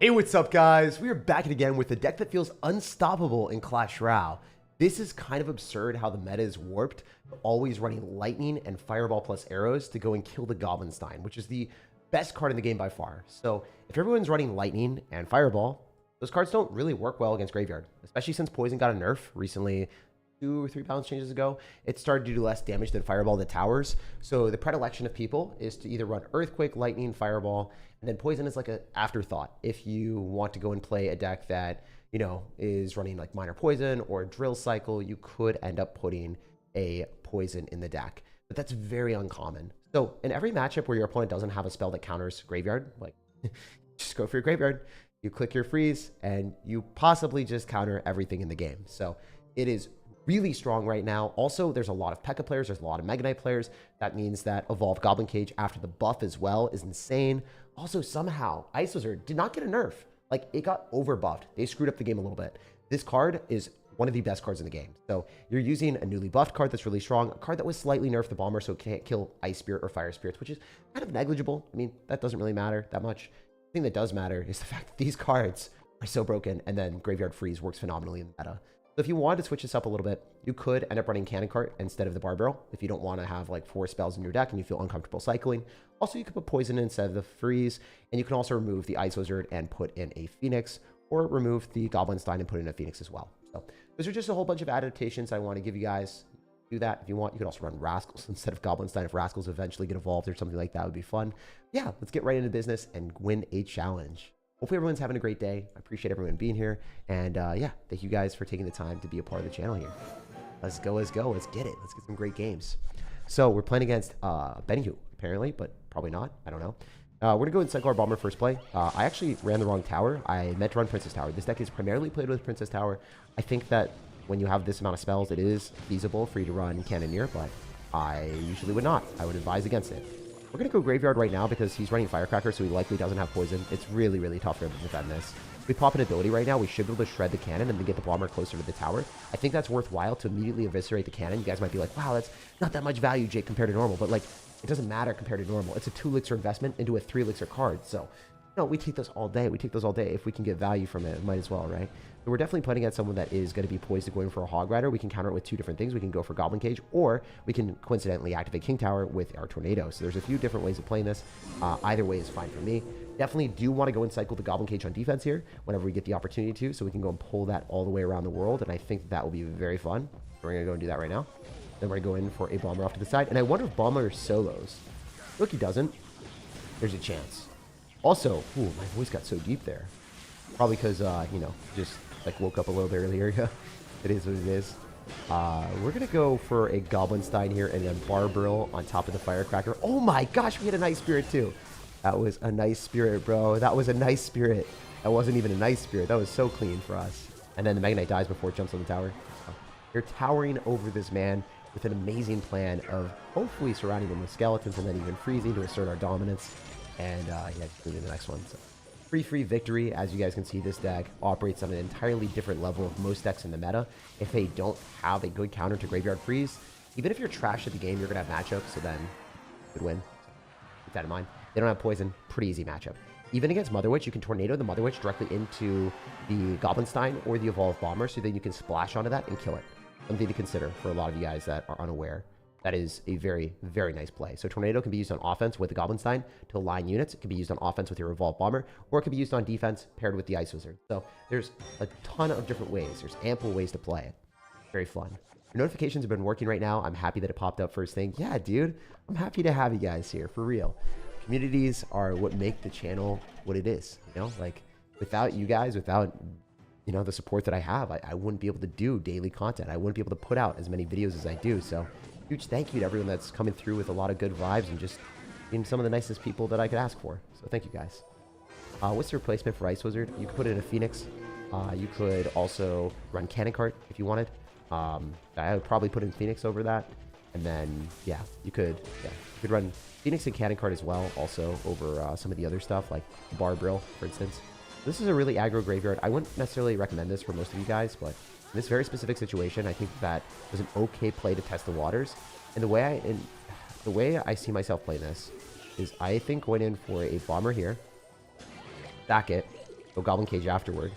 Hey, what's up, guys? We are back again with a deck that feels unstoppable in Clash Royale. This is kind of absurd how the meta is warped, always running lightning and fireball plus arrows to go and kill the Goblinstein, which is the best card in the game by far. So if everyone's running lightning and fireball, those cards don't really work well against graveyard, especially since poison got a nerf recently. 2 or 3 balance changes ago, it started to do less damage than fireball to towers. So the predilection of people is to either run earthquake, lightning, fireball, and then poison is like an afterthought if you want to go and play a deck that, you know, is running like minor poison or drill cycle. You could end up putting a poison in the deck, but that's very uncommon. So in every matchup where your opponent doesn't have a spell that counters graveyard, like just go for your graveyard, you click your freeze, and you possibly just counter everything in the game. So it is really strong right now. Also, there's a lot of P.E.K.K.A players. There's a lot of Mega Knight players. That means that Evolved Goblin Cage after the buff as well is insane. Also, somehow, Ice Wizard did not get a nerf. Like, it got over buffed. They screwed up the game a little bit. This card is one of the best cards in the game. So you're using a newly buffed card that's really strong, a card that was slightly nerfed the bomber, so it can't kill Ice Spirit or Fire Spirits, which is kind of negligible. I mean, that doesn't really matter that much. The thing that does matter is the fact that these cards are so broken, and then Graveyard Freeze works phenomenally in the meta. So if you wanted to switch this up a little bit, you could end up running Cannon Cart instead of the Bar Barrel if you don't want to have like 4 spells in your deck and you feel uncomfortable cycling. Also, you could put Poison instead of the Freeze, and you can also remove the Ice Wizard and put in a Phoenix, or remove the Goblinstein and put in a Phoenix as well. So those are just a whole bunch of adaptations I want to give you guys. Do that if you want. You can also run Rascals instead of Goblinstein if Rascals eventually get evolved or something like that. Would be fun. Yeah, let's get right into business and win a challenge. Hopefully everyone's having a great day. I appreciate everyone being here. And yeah, thank you guys for taking the time to be a part of the channel here. Let's go, let's go, let's get it. Let's get some great games. So we're playing against Benny, apparently, but probably not. I don't know. We're going to go and cycle our Bomber first play. I actually ran the wrong tower. I meant to run Princess Tower. This deck is primarily played with Princess Tower. I think that when you have this amount of spells, it is feasible for you to run Cannoneer, but I usually would not. I would advise against it. We're going to go Graveyard right now because he's running Firecracker, so he likely doesn't have poison. It's really, really tough for him to defend this. If we pop an ability right now, we should be able to shred the cannon and then get the bomber closer to the tower. I think that's worthwhile to immediately eviscerate the cannon. You guys might be like, wow, that's not that much value, Jake, compared to normal. But, like, it doesn't matter compared to normal. It's a 2 elixir investment into a 3 elixir card. So, no, we take those all day. We take those all day. If we can get value from it, might as well, right? So we're definitely playing against someone that is going to be poised to going for a Hog Rider. We can counter it with 2 different things. We can go for Goblin Cage, or we can coincidentally activate King Tower with our Tornado. So there's a few different ways of playing this. Either way is fine for me. Definitely do want to go and cycle the Goblin Cage on defense here whenever we get the opportunity to, so we can go and pull that all the way around the world, and I think that will be very fun. We're going to go and do that right now. Then we're going to go in for a Bomber off to the side, and I wonder if Bomber solos. Look, he doesn't. There's a chance. Also, ooh, my voice got so deep there. Probably because, you know, just like woke up a little bit earlier. It is what it is. We're going to go for a Goblinstein here and then Bar Barrel on top of the Firecracker. Oh my gosh, we had a nice spirit too. That was a nice spirit, bro. That was a nice spirit. That wasn't even a nice spirit. That was so clean for us. And then the Mega Knight dies before it jumps on the tower. So you're towering over this man with an amazing plan of hopefully surrounding him with skeletons and then even freezing to assert our dominance. And yeah, just moving to the next one. So free victory. As you guys can see, this deck operates on an entirely different level of most decks in the meta. If they don't have a good counter to Graveyard Freeze, even if you're trash at the game, you're going to have matchups, so then you could win. So keep that in mind. They don't have poison. Pretty easy matchup. Even against Mother Witch, you can Tornado the Mother Witch directly into the Goblinstein or the Evolved Bomber, so then you can splash onto that and kill it. Something to consider for a lot of you guys that are unaware. That is a very, very nice play. So Tornado can be used on offense with the Goblinstein to align units. It can be used on offense with your Evolved Bomber, or it can be used on defense paired with the Ice Wizard. So there's a ton of different ways. There's ample ways to play it. Very fun. Your notifications have been working right now. I'm happy that it popped up first thing. Yeah, dude. I'm happy to have you guys here, for real. Communities are what make the channel what it is. You know, like, without you guys, without, you know, the support that I have, I wouldn't be able to do daily content. I wouldn't be able to put out as many videos as I do. So huge thank you to everyone that's coming through with a lot of good vibes and just being some of the nicest people that I could ask for. So thank you guys. What's the replacement for Ice Wizard? You could put it in a Phoenix. You could also run Cannon Cart if you wanted. I would probably put in Phoenix over that. And then, yeah, you could run Phoenix and Cannon Cart as well, also over some of the other stuff, like Bar Barrel, for instance. This is a really aggro graveyard. I wouldn't necessarily recommend this for most of you guys, but in this very specific situation, I think that was an okay play to test the waters. And the way I see myself playing this is I think going in for a Bomber here, stack it, Go Goblin Cage afterward.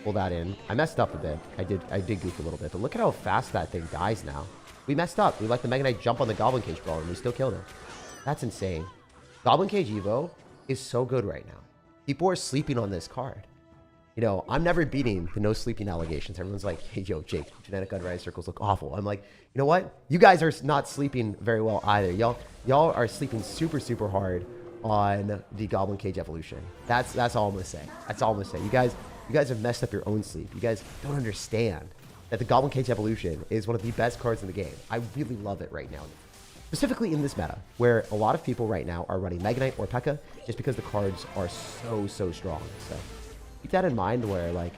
Pull that in. I messed up a bit. I did goof a little bit. But look at how fast that thing dies now. We messed up. We let the Mega Knight jump on the Goblin Cage Brawler and we still killed him. That's insane. Goblin Cage Evo is so good right now. People are sleeping on this card. You know, I'm never beating the no sleeping allegations. Everyone's like, hey, yo, Jake, genetic unrise circles look awful. I'm like, you know what? You guys are not sleeping very well either. Y'all are sleeping super, super hard on the Goblin Cage evolution. That's all I'm gonna say. That's all I'm gonna say. You guys have messed up your own sleep. You guys don't understand that the Goblin Cage evolution is one of the best cards in the game. I really love it right now. Specifically in this meta, where a lot of people right now are running Mega Knight or P.E.K.K.A. just because the cards are so strong. So keep that in mind where, like,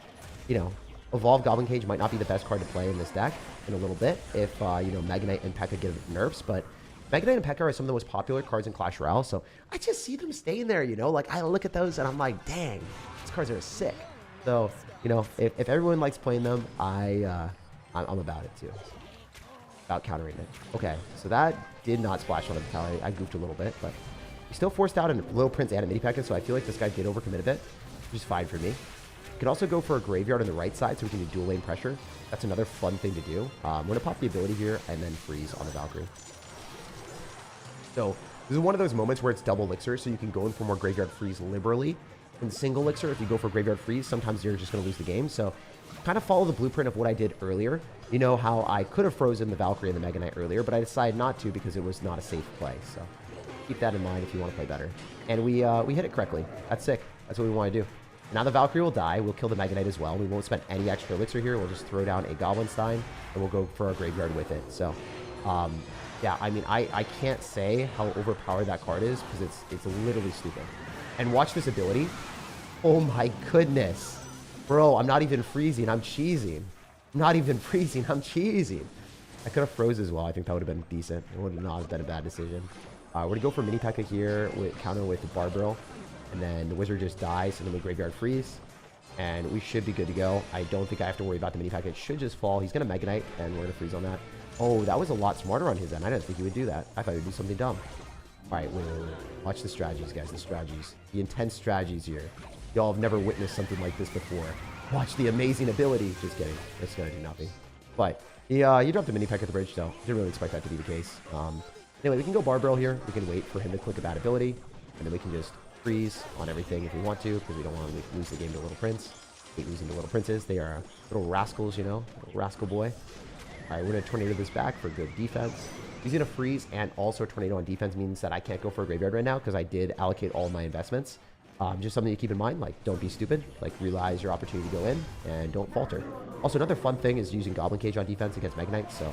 you know, Evolved Goblin Cage might not be the best card to play in this deck in a little bit if, you know, Mega Knight and P.E.K.K.A. get nerfs, but Mega Knight and P.E.K.K.A. are some of the most popular cards in Clash Royale, so I just see them staying there, you know? Like, I look at those and I'm like, dang, these cards are sick. So, you know, if everyone likes playing them, I'm about it too. About countering it. Okay, so that did not splash on the Vitality. I goofed a little bit, but he still forced out a Little Prince and a Mini P.E.K.K.A., so I feel like this guy did overcommit a bit, which is fine for me. You can also go for a Graveyard on the right side so we can do dual lane pressure. That's another fun thing to do. We're going to pop the ability here and then freeze on the Valkyrie. So this is one of those moments where it's double elixir, so you can go in for more Graveyard Freeze liberally. In single elixir, if you go for Graveyard Freeze, sometimes you're just going to lose the game. So kind of follow the blueprint of what I did earlier. You know how I could have frozen the Valkyrie and the Mega Knight earlier, but I decided not to because it was not a safe play. So keep that in mind if you want to play better. And we hit it correctly. That's sick. That's what we want to do. Now the Valkyrie will die. We'll kill the Mega Knight as well. We won't spend any extra elixir here. We'll just throw down a Goblinstein, and we'll go for our Graveyard with it. So, yeah, I mean, I can't say how overpowered that card is because it's literally stupid. And watch this ability. Oh my goodness. Bro, I'm not even freezing. I'm cheesing. I'm not even freezing. I'm cheesing. I could have froze as well. I think that would have been decent. It would not have been a bad decision. We're going to go for Mini P.E.K.K.A. here with counter with the Barbarill. And then the Wizard just dies, and then we Graveyard Freeze. And we should be good to go. I don't think I have to worry about the Mini P.E.K.K.A. It should just fall. He's going to Mega Knight, and we're going to freeze on that. Oh, that was a lot smarter on his end. I didn't think he would do that. I thought he would do something dumb. All right, wait. Watch the strategies, guys. The strategies. The intense strategies here. Y'all have never witnessed something like this before. Watch the amazing ability. Just kidding. It's going to do nothing. But you dropped the Mini P.E.K.K.A. at the bridge, though. Didn't really expect that to be the case. Anyway, we can go Barbarill here. We can wait for him to click a bad ability. And then we can just freeze on everything if we want to, because we don't want to lose the game to Little Prince. Hate losing to Little Princes. They are little rascals, you know. Little rascal boy. All right, we're going to Tornado this back for good defense. Using a freeze and also a Tornado on defense means that I can't go for a Graveyard right now because I did allocate all of my investments. Just something to keep in mind, like, don't be stupid. Like, realize your opportunity to go in and don't falter. Also, another fun thing is using Goblin Cage on defense against Mega Knight, so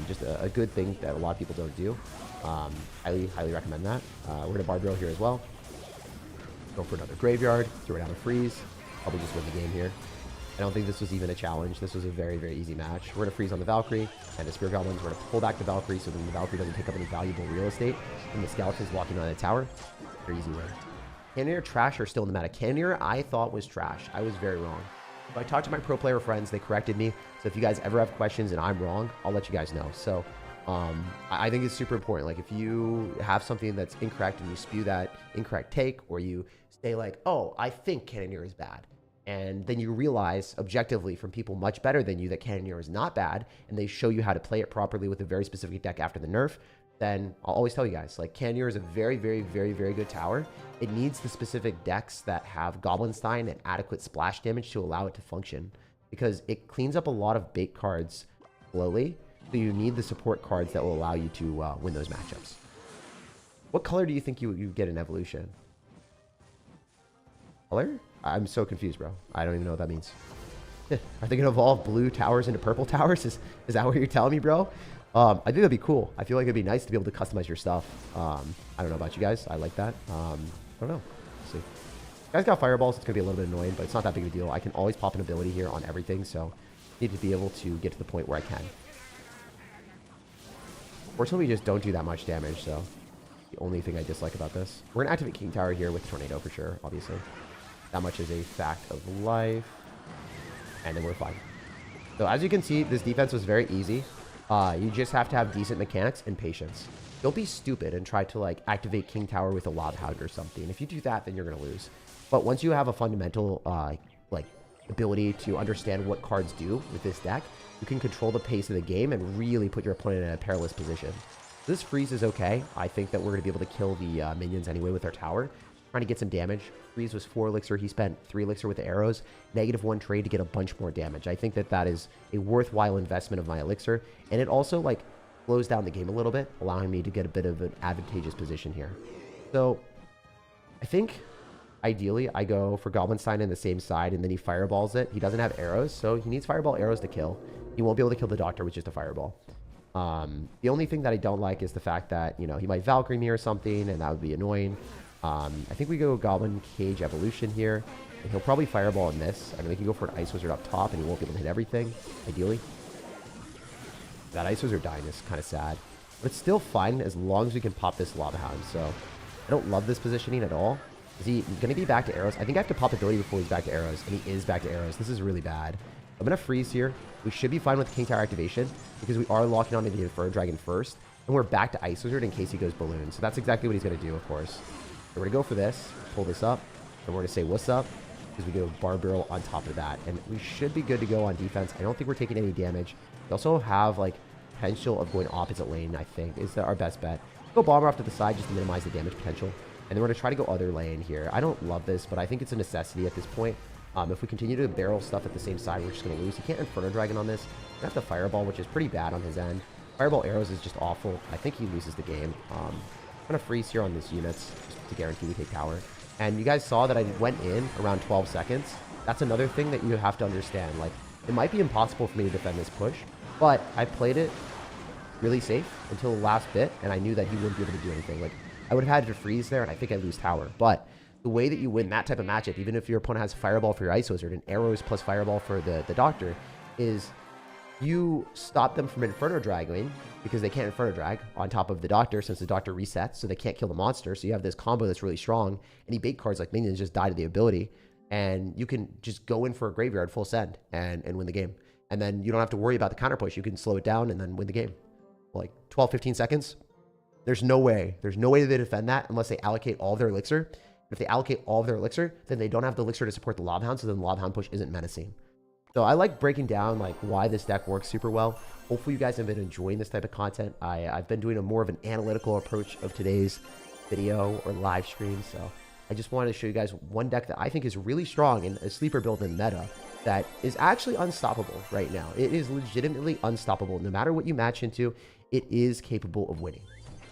just a good thing that a lot of people don't do. Highly recommend that. We're going to Barbarill here as well. Go for another Graveyard, throw it down a freeze. Probably just win the game here. I don't think this was even a challenge. This was a very easy match. We're going to freeze on the Valkyrie and the Spear Goblins. We're going to pull back the Valkyrie so then the Valkyrie doesn't pick up any valuable real estate. And the Skeleton's walking on the tower. Very easy win. Cannoneer, trash, or still in the meta? Cannoneer, I thought was trash. I was very wrong. If I talked to my pro player friends, they corrected me. So if you guys ever have questions and I'm wrong, I'll let you guys know. So I think it's super important. Like, if you have something that's incorrect and you spew that incorrect take, or you say like, oh, I think Cannoneer is bad, and then you realize objectively from people much better than you that Cannoneer is not bad, and they show you how to play it properly with a very specific deck after the nerf, then I'll always tell you guys, like, Cannoneer is a very good tower. It needs the specific decks that have Goblinstein and adequate splash damage to allow it to function, because it cleans up a lot of bait cards slowly. So you need the support cards that will allow you to win those matchups. What color do you think you get in evolution? Color? I'm so confused, bro. I don't even know what that means. Are they going to evolve blue towers into purple towers? Is that what you're telling me, bro? I think that'd be cool. I feel like it'd be nice to be able to customize your stuff. I don't know about you guys. I like that. I don't know. Let's see. Guys got fireballs. It's going to be a little bit annoying, but it's not that big of a deal. I can always pop an ability here on everything, so I need to be able to get to the point where I can. Fortunately, we just don't do that much damage, so the only thing I dislike about this. We're going to activate King Tower here with Tornado for sure, obviously. That much is a fact of life. And then we're fine. So as you can see, this defense was very easy. You just have to have decent mechanics and patience. Don't be stupid and try to like activate King Tower with a Loud Hound or something. If you do that, then you're going to lose. But once you have a fundamental like ability to understand what cards do with this deck, you can control the pace of the game and really put your opponent in a perilous position. This freeze is okay. I think that we're going to be able to kill the minions anyway with our tower. Trying to get some damage. Freeze was 4 elixir. He spent 3 elixir with the arrows. -1 trade to get a bunch more damage. I think that that is a worthwhile investment of my elixir. And it also like slows down the game a little bit, allowing me to get a bit of an advantageous position here. So I think ideally I go for Goblinstein in the same side, and then he fireballs it. He doesn't have arrows, so he needs fireball arrows to kill. He won't be able to kill the doctor with just a fireball. The only thing that I don't like is the fact that, you know, he might Valkyrie me or something, and that would be annoying. I think we go Goblin Cage Evolution here, and he'll probably fireball in this. I mean, we can go for an Ice Wizard up top, and he won't be able to hit everything, ideally. That Ice Wizard dying is kind of sad. But it's still fine as long as we can pop this Lava Hound, so I don't love this positioning at all. Is he going to be back to arrows? I think I have to pop ability before he's back to arrows, and he is back to arrows. This is really bad. I'm going to freeze here. We should be fine with King Tower activation because we are locking onto the Inferno Dragon first, and we're back to Ice Wizard in case he goes Balloon. So that's exactly what he's going to do, of course. So we're going to go for this, pull this up, and we're going to say, what's up? Because we go Barbarrel on top of that, and we should be good to go on defense. I don't think we're taking any damage. We also have, like, potential of going opposite lane, I think, is our best bet. Go Bomber off to the side just to minimize the damage potential. And then we're going to try to go other lane here. I don't love this, but I think it's a necessity at this point. If we continue to barrel stuff at the same side, we're just going to lose. He can't Inferno Dragon on this. We have to Fireball, which is pretty bad on his end. Fireball Arrows is just awful. I think he loses the game. I'm going to freeze here on these units just to guarantee we take tower. And you guys saw that I went in around 12 seconds. That's another thing that you have to understand. Like, it might be impossible for me to defend this push, but I played it really safe until the last bit, and I knew that he wouldn't be able to do anything. Like, I would have had to freeze there, and I think I'd lose tower. But the way that you win that type of matchup, even if your opponent has Fireball for your Ice Wizard and arrows plus Fireball for the Doctor, is you stop them from Inferno Dragging because they can't Inferno Drag on top of the Doctor since the Doctor resets, so they can't kill the monster. So you have this combo that's really strong. Any bait cards like minions just die to the ability, and you can just go in for a graveyard full send and win the game. And then you don't have to worry about the counter push. You can slow it down and then win the game. Like 12, 15 seconds. There's no way they defend that unless they allocate all of their elixir. If they allocate all of their elixir, then they don't have the elixir to support the Lava Hound, so then the Lava Hound push isn't menacing. So I like breaking down like why this deck works super well. Hopefully you guys have been enjoying this type of content. I've been doing a more of an analytical approach of today's video or live stream, so I just wanted to show you guys one deck that I think is really strong and a sleeper build in meta that is actually unstoppable right now. It is legitimately unstoppable. No matter what you match into, it is capable of winning.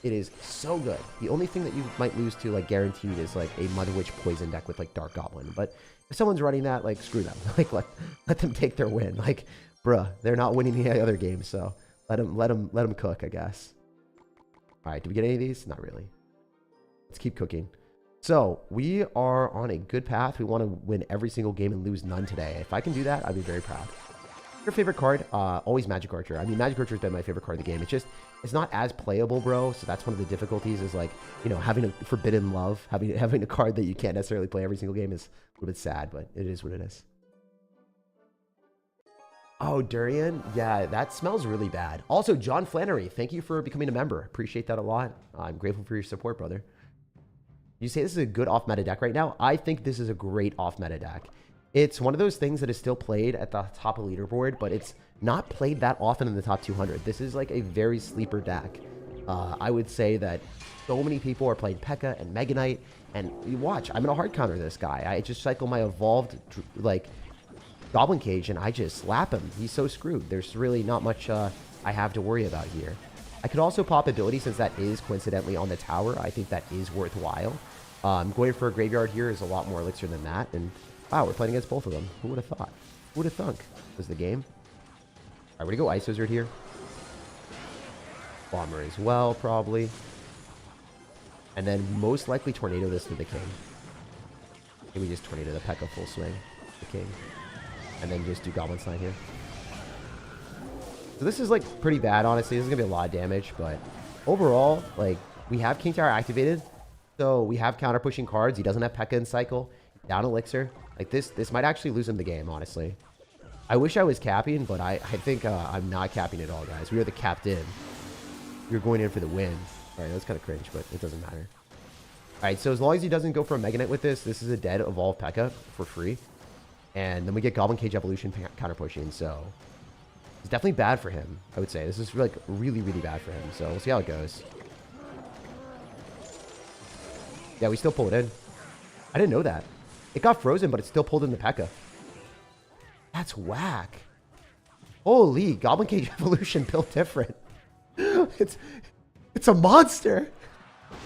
It is so good. The only thing that you might lose to, like, guaranteed is, like, a Mother Witch poison deck with, like, Dark Goblin. But if someone's running that, like, screw them. Like, let them take their win. Like, bruh, they're not winning the other games, so let them cook, I guess. All right, did we get any of these? Not really. Let's keep cooking. So we are on a good path. We want to win every single game and lose none today. If I can do that, I'd be very proud. Your favorite card? Always Magic Archer. I mean, Magic Archer has been my favorite card of the game. It's just, it's not as playable, bro. So that's one of the difficulties is, like, you know, having a forbidden love, having a card that you can't necessarily play every single game is a little bit sad, but it is what it is. Oh, durian? Yeah, that smells really bad. Also, John Flannery, thank you for becoming a member. Appreciate that a lot. I'm grateful for your support, brother. You say this is a good off-meta deck right now? I think this is a great off-meta deck. It's one of those things that is still played at the top of leaderboard, but it's not played that often in the top 200. This is like a very sleeper deck. I would say that so many people are playing P.E.K.K.A. and Mega Knight, and you watch, I'm going to hard counter this guy. I just cycle my evolved, like, Goblin Cage, and I just slap him. He's so screwed. There's really not much I have to worry about here. I could also pop ability since that is coincidentally on the tower. I think that is worthwhile. Going for a graveyard here is a lot more elixir than that, and wow, we're playing against both of them. Who would have thought? Who would have thunk was the game? All right, we're going to go Ice Wizard here. Bomber as well, probably. And then most likely Tornado this to the King. Maybe just Tornado the P.E.K.K.A. full swing. The King. And then just do Goblinstein here. So this is, like, pretty bad, honestly. This is going to be a lot of damage, but overall, like, we have King Tower activated. So we have counter pushing cards. He doesn't have P.E.K.K.A. in cycle. Down elixir. Like, this might actually lose him the game, honestly. I wish I was capping, but I think I'm not capping at all, guys. We are the capped in. We're going in for the win. All right, that's kind of cringe, but it doesn't matter. Alright, so as long as he doesn't go for a Mega Knight with this, this is a dead Evolve P.E.K.K.A. for free. And then we get Goblin Cage Evolution counter pushing, so it's definitely bad for him, I would say. This is like really, really bad for him, so we'll see how it goes. Yeah, we still pull it in. I didn't know that. It got frozen, but it still pulled in the P.E.K.K.A. That's whack. Holy, Goblin Cage Evolution built different. It's a monster.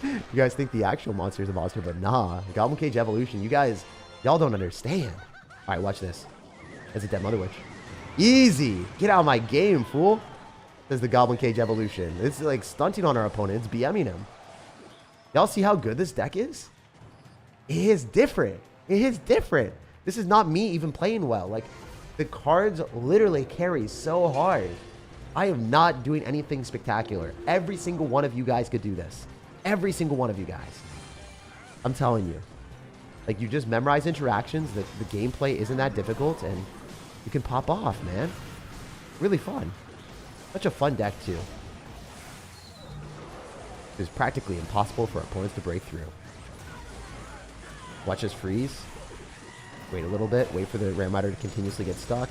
You guys think the actual monster is a monster, but nah. Goblin Cage Evolution, you guys, y'all don't understand. All right, watch this. That's a dead Mother Witch. Easy. Get out of my game, fool. Says the Goblin Cage Evolution. It's like stunting on our opponent. It's BMing him. Y'all see how good this deck is? It is different. It is different. This is not me even playing well. Like, the cards literally carry so hard. I am not doing anything spectacular. Every single one of you guys could do this. Every single one of you guys. I'm telling you. Like, you just memorize interactions. The gameplay isn't that difficult, and you can pop off, man. Really fun. Such a fun deck, too. It's practically impossible for opponents to break through. Watch us freeze. Wait a little bit. Wait for the Ram Rider to continuously get stuck.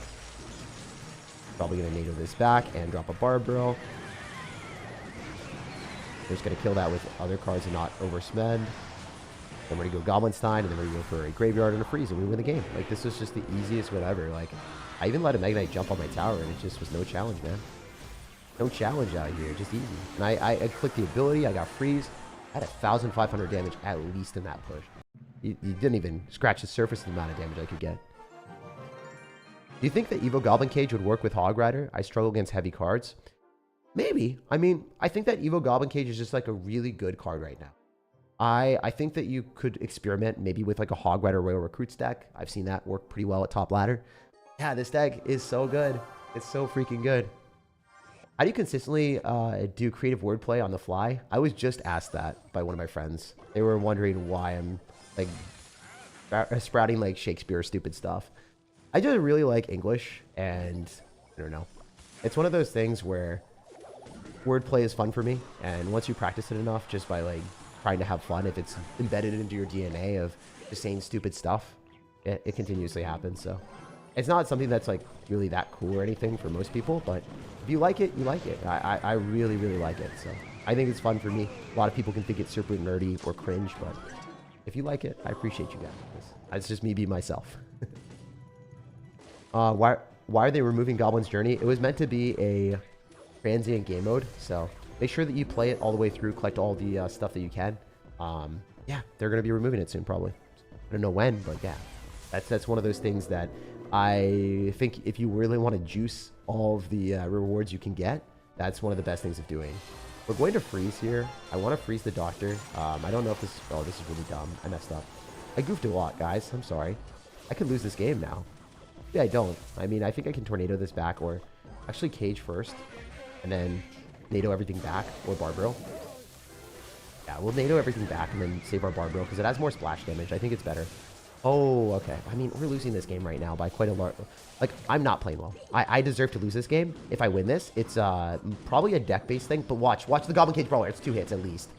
Probably going to NATO this back and drop a Barbaro. We're just going to kill that with other cards and not overspend. Then we're going to go Goblinstein, and then we're going to go for a Graveyard and a Freeze, and we win the game. Like, this was just the easiest win ever. Like, I even let a Mega Knight jump on my tower, and it just was no challenge, man. No challenge out here. Just easy. And I clicked the ability. I got Freeze. I had 1,500 damage at least in that push. You didn't even scratch the surface of the amount of damage I could get. Do you think that Evo Goblin Cage would work with Hog Rider? I struggle against heavy cards. Maybe. I mean, I think that Evo Goblin Cage is just like a really good card right now. I think that you could experiment maybe with like a Hog Rider Royal Recruits deck. I've seen that work pretty well at top ladder. Yeah, this deck is so good. It's so freaking good. How do you consistently do creative wordplay on the fly? I was just asked that by one of my friends. They were wondering why I'm like sprouting like Shakespeare stupid stuff. I just really like English, and I don't know. It's one of those things where wordplay is fun for me, and once you practice it enough, just by like trying to have fun, if it's embedded into your DNA of just saying stupid stuff, it continuously happens. So it's not something that's like really that cool or anything for most people, but if you like it, you like it. I really, really like it. So I think it's fun for me. A lot of people can think it's super nerdy or cringe, but if you like it, I appreciate you guys. It's just me being myself. Why are they removing Goblin's Journey? It was meant to be a transient game mode, so make sure that you play it all the way through, collect all the stuff that you can. Yeah, they're going to be removing it soon, probably. I don't know when, but yeah. That's one of those things that I think if you really want to juice all of the rewards you can get, that's one of the best things of doing. We're going to freeze here. I want to freeze the Doctor. I don't know if this... Oh, this is really dumb. I messed up. I goofed a lot, guys. I'm sorry. I could lose this game now. Yeah, I don't. I mean, I think I can Tornado this back, or actually Cage first, and then NATO everything back, or Barbaro. Yeah, we'll NATO everything back and then save our Barbaro, because it has more splash damage. I think it's better. Oh, okay. I mean, we're losing this game right now by quite a lot. Like, I'm not playing well. I deserve to lose this game. If I win this, it's probably a deck-based thing, but watch the Goblin Cage Brawler. It's 2 hits at least.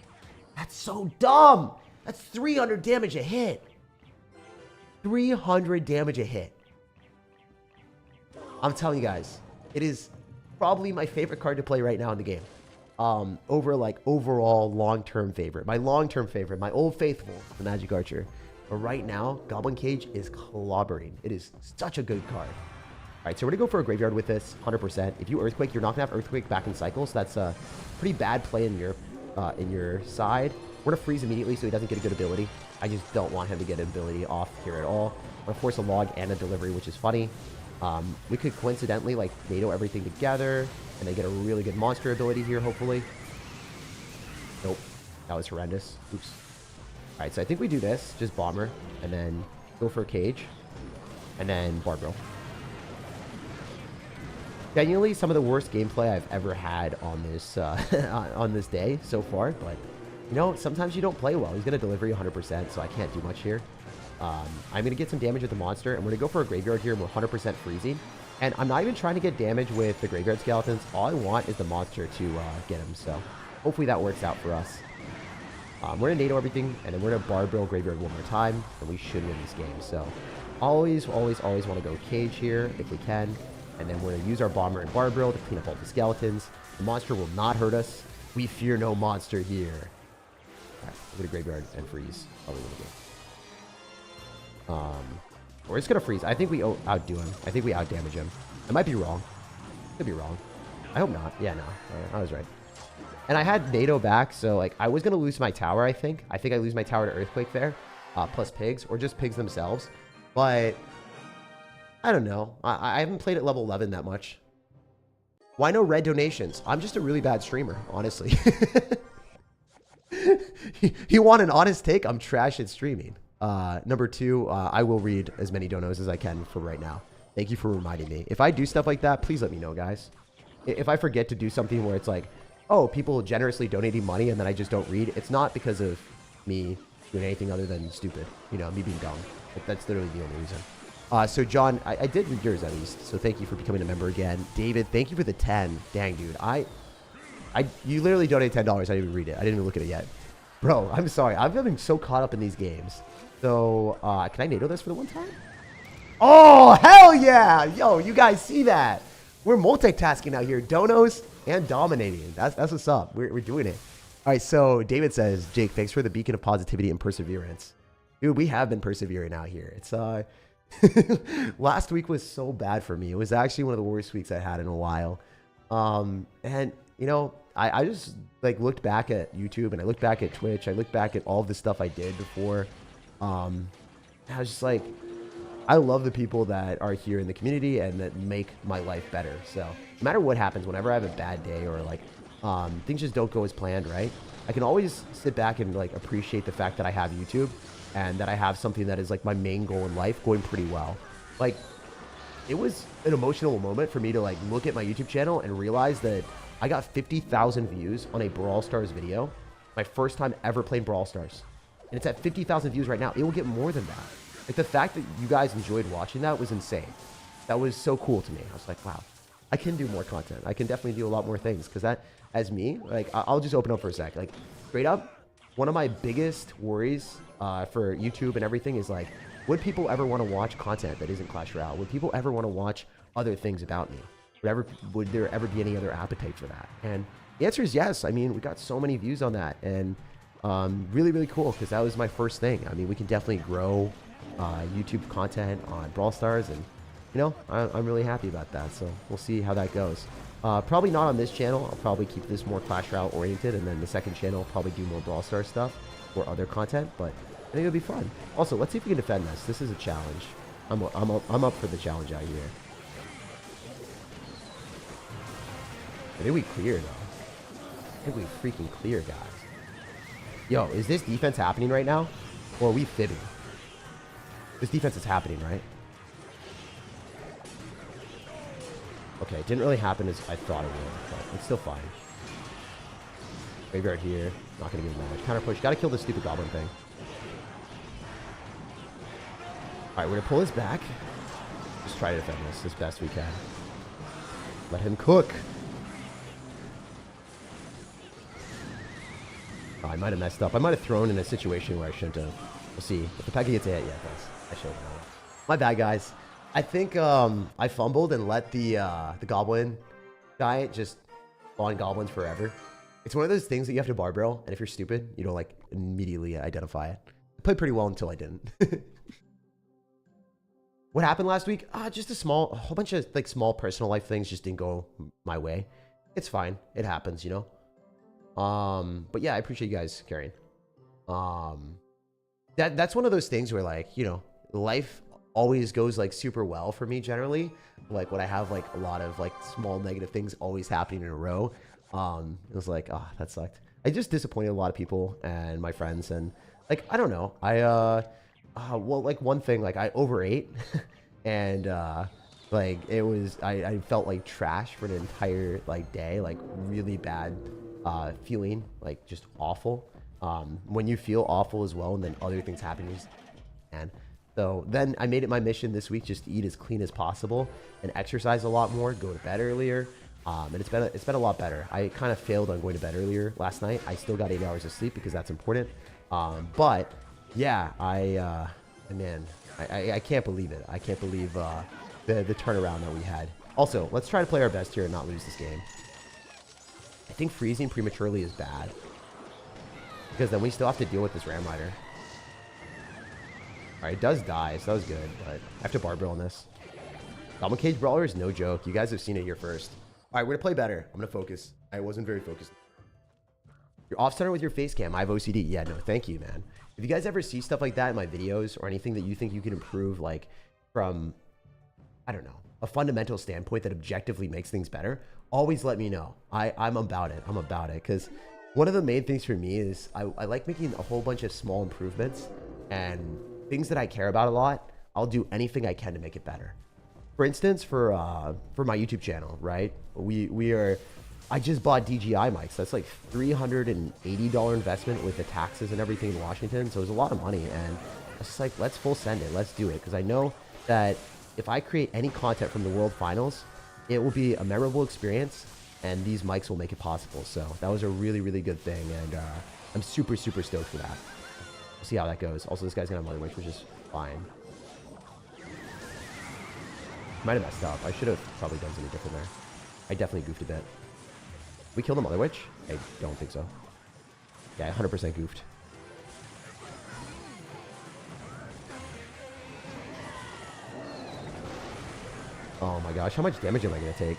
That's so dumb! That's 300 damage a hit. 300 damage a hit. I'm telling you guys, it is probably my favorite card to play right now in the game. Over like overall long-term favorite. My long-term favorite, my old faithful, the Magic Archer. But right now, Goblin Cage is clobbering. It is such a good card. All right, so we're going to go for a Graveyard with this, 100%. If you Earthquake, you're not going to have Earthquake back in cycles. That's a pretty bad play in your side. We're going to freeze immediately so he doesn't get a good ability. I just don't want him to get an ability off here at all. I'm going to force a log and a delivery, which is funny. We could coincidentally like NATO everything together and then get a really good monster ability here, hopefully. Nope. That was horrendous. Oops. All right, so I think we do this. Just Bomber and then go for a Cage and then Barbaro. Genuinely, some of the worst gameplay I've ever had on this on this day so far, but you know, sometimes you don't play well. He's going to deliver you 100%, so I can't do much here. I'm going to get some damage with the monster, and we're going to go for a Graveyard here, and we're 100% freezing. And I'm not even trying to get damage with the Graveyard Skeletons. All I want is the monster to get him, so hopefully that works out for us. We're going to NATO everything, and then we're going to barbell graveyard one more time, and we should win this game. So always want to go cage here if we can. And then we're going to use our bomber and barbell to clean up all the skeletons. The monster will not hurt us. We fear no monster here. All right, we're going to graveyard and freeze. Probably win the game. We're just going to freeze. I think we outdo him. I think we outdamage him. I might be wrong. Could be wrong. I hope not. Yeah, no. I was right. And I had NATO back, so like I was going to lose my tower, I think. I think I lose my tower to Earthquake there, plus pigs, or just pigs themselves. But I don't know. I haven't played at level 11 that much. Why no red donations? I'm just a really bad streamer, honestly. You want an honest take? I'm trash at streaming. Number 2, I will read as many donos as I can for right now. Thank you for reminding me. If I do stuff like that, please let me know, guys. If I forget to do something where it's like, oh, people generously donating money and then I just don't read, it's not because of me doing anything other than stupid. You know, me being dumb. Like, that's literally the only reason. So, John, I did read yours at least. So, thank you for becoming a member again. David, thank you for the 10. Dang, dude. You literally donated $10. I didn't even read it. I didn't even look at it yet. Bro, I'm sorry. I've been so caught up in these games. So, can I NATO this for the one time? Oh, hell yeah. Yo, you guys see that? We're multitasking out here. Donos and dominating. That's what's up. We're doing it. All right, so David says, Jake, thanks for the beacon of positivity and perseverance. Dude, we have been persevering out here. It's last week was so bad for me. It was actually one of the worst weeks I had in a while. And you know, I just like looked back at YouTube and I looked back at Twitch. I looked back at all of the stuff I did before. I was just like, I love the people that are here in the community and that make my life better. So no matter what happens, whenever I have a bad day or like things just don't go as planned, right? I can always sit back and like appreciate the fact that I have YouTube and that I have something that is like my main goal in life going pretty well. Like, it was an emotional moment for me to like look at my YouTube channel and realize that I got 50,000 views on a Brawl Stars video. My first time ever playing Brawl Stars. And it's at 50,000 views right now. It will get more than that. Like, the fact that you guys enjoyed watching that was insane. That was so cool to me. I was like, wow, I can do more content. I can definitely do a lot more things. Because that, as me, like, I'll just open up for a sec. Like, straight up, one of my biggest worries for YouTube and everything is like, would people ever want to watch content that isn't Clash Royale? Would people ever want to watch other things about me? Would there ever be any other appetite for that? And the answer is yes. I mean, we got so many views on that. And really, really cool because that was my first thing. I mean, we can definitely grow YouTube content on Brawl Stars, and you know, I'm really happy about that. So we'll see how that goes. Probably not on this channel. I'll probably keep this more Clash Royale oriented, and then the second channel I'll probably do more Brawl Stars stuff or other content. But I think it'll be fun. Also, let's see if we can defend this. This is a challenge. I'm up for the challenge out here. I think we clear though. I think we freaking clear, guys. Yo, is this defense happening right now, or are we fibbing? This defense is happening, right? Okay, it didn't really happen as I thought it would, but it's still fine. Graveyard here. Not going to give damage. Counter push. Got to kill this stupid goblin thing. Alright, we're going to pull this back. Just try to defend this as best we can. Let him cook. Oh, I might have messed up. I might have thrown in a situation where I shouldn't have. We'll see. If the Peggy gets a hit, yeah, it does. I should have known. My bad, guys. I think I fumbled and let the goblin guy just spawn goblins forever. It's one of those things that you have to barbell, and if you're stupid, you don't like immediately identify it. I played pretty well until I didn't. What happened last week? Just a whole bunch of like small personal life things just didn't go my way. It's fine. It happens, you know. But yeah, I appreciate you guys caring. That's one of those things where like, you know, life always goes like super well for me generally. Like when I have like a lot of like small negative things always happening in a row. It was like, oh, that sucked. I just disappointed a lot of people and my friends, and like, I don't know. Well, like one thing, like I overate and, like it was, I felt like trash for an entire like day, like really bad, feeling like just awful. When you feel awful as well and then other things happen, and so then I made it my mission this week just to eat as clean as possible and exercise a lot more, go to bed earlier, And it's been a lot better. I kind of failed on going to bed earlier last night. I still got 8 hours of sleep because that's important. But yeah, man, I can't believe it. I can't believe the turnaround that we had. Also, let's try to play our best here and not lose this game. I think freezing prematurely is bad because then we still have to deal with this Ram Rider. All right, it does die, so that was good, but I have to barbell on this. Goblin Cage Brawler is no joke. You guys have seen it here first. All right, we're gonna play better. I'm gonna focus. I wasn't very focused. You're off center with your face cam. I have OCD. Yeah, no, thank you, man. If you guys ever see stuff like that in my videos or anything that you think you can improve, like from, I don't know, a fundamental standpoint that objectively makes things better, always let me know. I'm about it. I'm about it. Because one of the main things for me is I like making a whole bunch of small improvements and things that I care about a lot. I'll do anything I can to make it better. For instance, for my YouTube channel, right? I just bought DJI mics. That's like $380 investment with the taxes and everything in Washington. So it was a lot of money. And I was just like, let's full send it. Let's do it. Because I know that if I create any content from the World Finals, it will be a memorable experience. And these mics will make it possible. So that was a really, really good thing. And I'm super, super stoked for that. We'll see how that goes. Also, this guy's going to have Mother Witch, which is fine. Might have messed up. I should have probably done something different there. I definitely goofed a bit. We killed the Mother Witch? I don't think so. Yeah, 100% goofed. Oh my gosh, how much damage am I going to take?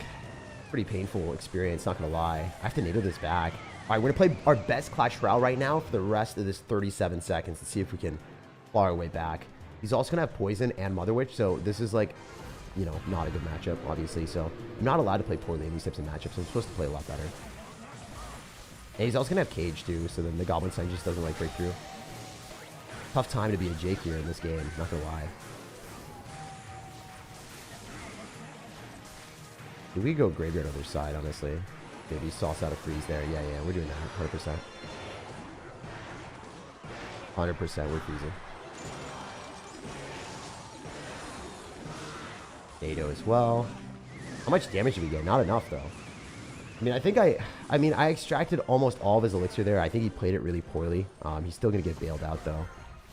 Pretty painful experience, not going to lie. I have to NATO this back. All right, we're going to play our best Clash Royale right now for the rest of this 37 seconds to see if we can claw our way back. He's also going to have Poison and Mother Witch, so this is like, you know, not a good matchup, obviously. So I'm not allowed to play poorly in these types of matchups. I'm supposed to play a lot better. And he's also going to have Cage, too, so then the Goblinstein just doesn't, like, break through. Tough time to be a Jake here in this game, not going to lie. Do we go Graveyard other side, honestly? Maybe sauce out a freeze there. Yeah, we're doing that, 100%. 100% we're freezing. NATO as well. How much damage did we get? Not enough, though. I mean, I extracted almost all of his elixir there. I think he played it really poorly. He's still going to get bailed out, though.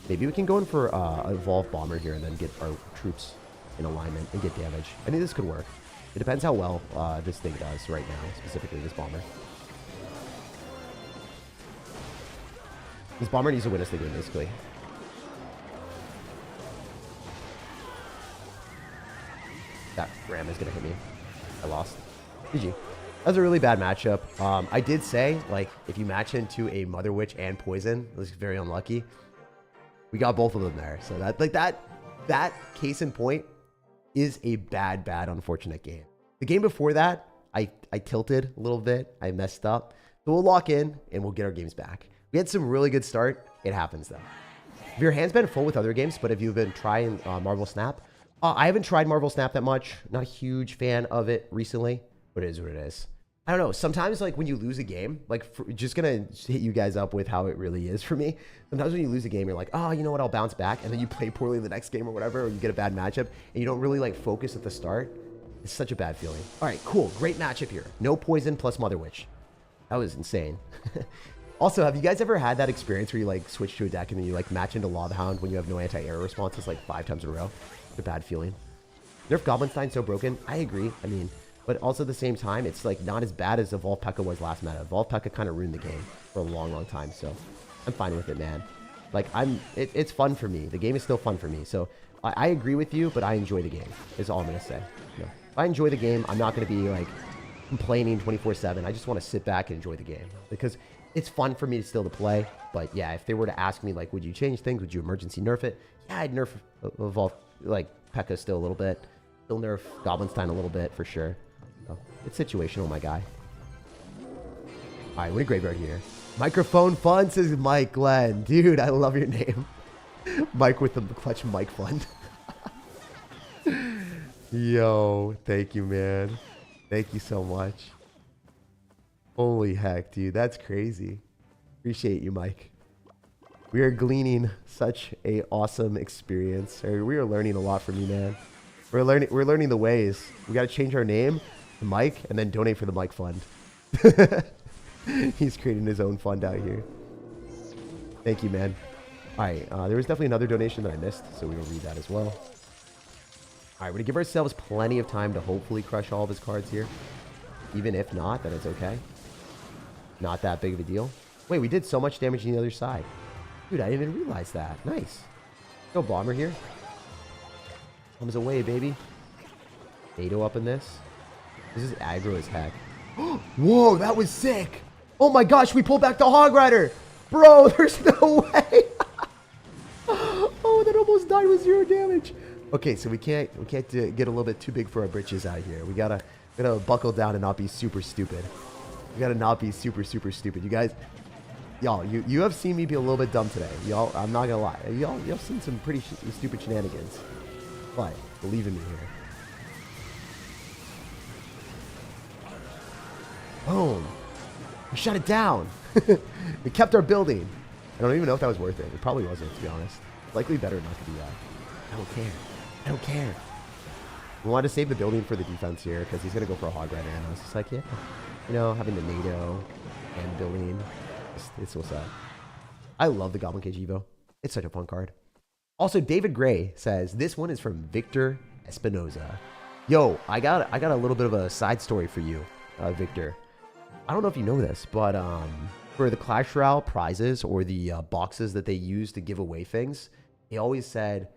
Maybe we can go in for a Evolved Bomber here and then get our troops in alignment and get damage. I think this could work. It depends how well this thing does right now, specifically this Bomber. This Bomber needs to win us the game, basically. That Ram is going to hit me. I lost. GG. That was a really bad matchup. I did say, like, if you match into a Mother Witch and Poison, it was very unlucky. We got both of them there. So that case in point is a bad, unfortunate game. The game before that, I tilted a little bit. I messed up. So we'll lock in and we'll get our games back. We had some really good start. It happens, though. If your hand's been full with other games, but if you've been trying Marvel Snap, I haven't tried Marvel Snap that much. Not a huge fan of it recently, but it is what it is. I don't know. Sometimes, like, when you lose a game, like, just going to hit you guys up with how it really is for me. Sometimes when you lose a game, you're like, oh, you know what? I'll bounce back. And then you play poorly in the next game or whatever, or you get a bad matchup, and you don't really, like, focus at the start. It's such a bad feeling. All right, cool. Great matchup here. No Poison plus Mother Witch. That was insane. Also, have you guys ever had that experience where you, like, switch to a deck and then you, like, match into Lava Hound when you have no anti-air responses, like, 5 times in a row? It's a bad feeling. Nerf Goblinstein so broken. I agree. I mean, but also at the same time, it's like not as bad as Evolved P.E.K.K.A was last meta. Evolved P.E.K.K.A kind of ruined the game for a long time. So I'm fine with it, man. Like, it's fun for me. The game is still fun for me. So I agree with you, but I enjoy the game is all I'm going to say. You know, if I enjoy the game, I'm not going to be like complaining 24/7. I just want to sit back and enjoy the game because it's fun for me still to play. But yeah, if they were to ask me, like, would you change things? Would you emergency nerf it? Yeah, I'd nerf Evolved, like, P.E.K.K.A still a little bit. Still nerf Goblinstein a little bit for sure. So, it's situational, my guy. All right, we're in Graveyard here. Microphone Fun says Mike Glenn. Dude, I love your name. Mike with the clutch mic fun. Yo, thank you, man. Thank you so much. Holy heck, dude. That's crazy. Appreciate you, Mike. We are gleaning such a awesome experience. We are learning a lot from you, man. We're learning the ways. We got to change our name. the mic, and then donate for the mic fund. He's creating his own fund out here. Thank you, man. All right, there was definitely another donation that I missed, so we will read that as well. All right, we're going to give ourselves plenty of time to hopefully crush all of his cards here. Even if not, then it's okay. Not that big of a deal. Wait, we did so much damage on the other side. Dude, I didn't even realize that. Nice. Go bomber here. Comes away, baby. NATO up in this. This is aggro as heck. Whoa, that was sick. Oh my gosh, we pulled back the Hog Rider. Bro, there's no way. Oh, that almost died with 0 damage. Okay, so we can't get a little bit too big for our britches out here. We gotta buckle down and not be super stupid. We gotta not be super stupid. You guys, y'all, you have seen me be a little bit dumb today. Y'all, I'm not gonna lie. Y'all have seen some pretty stupid shenanigans. But believe in me here. Boom. We shut it down. We kept our building. I don't even know if that was worth it. It probably wasn't, to be honest. Likely better not to do that. I don't care. I don't care. We wanted to save the building for the defense here because he's going to go for a Hog Rider. And I was just like, yeah. You know, having the NATO and building. It's what's up. I love the Goblin Cage Evo. It's such a fun card. Also, David Gray says, this one is from Victor Espinoza. Yo, I got a little bit of a side story for you, Victor. I don't know if you know this, but for the Clash Royale prizes or the boxes that they use to give away things, they always said,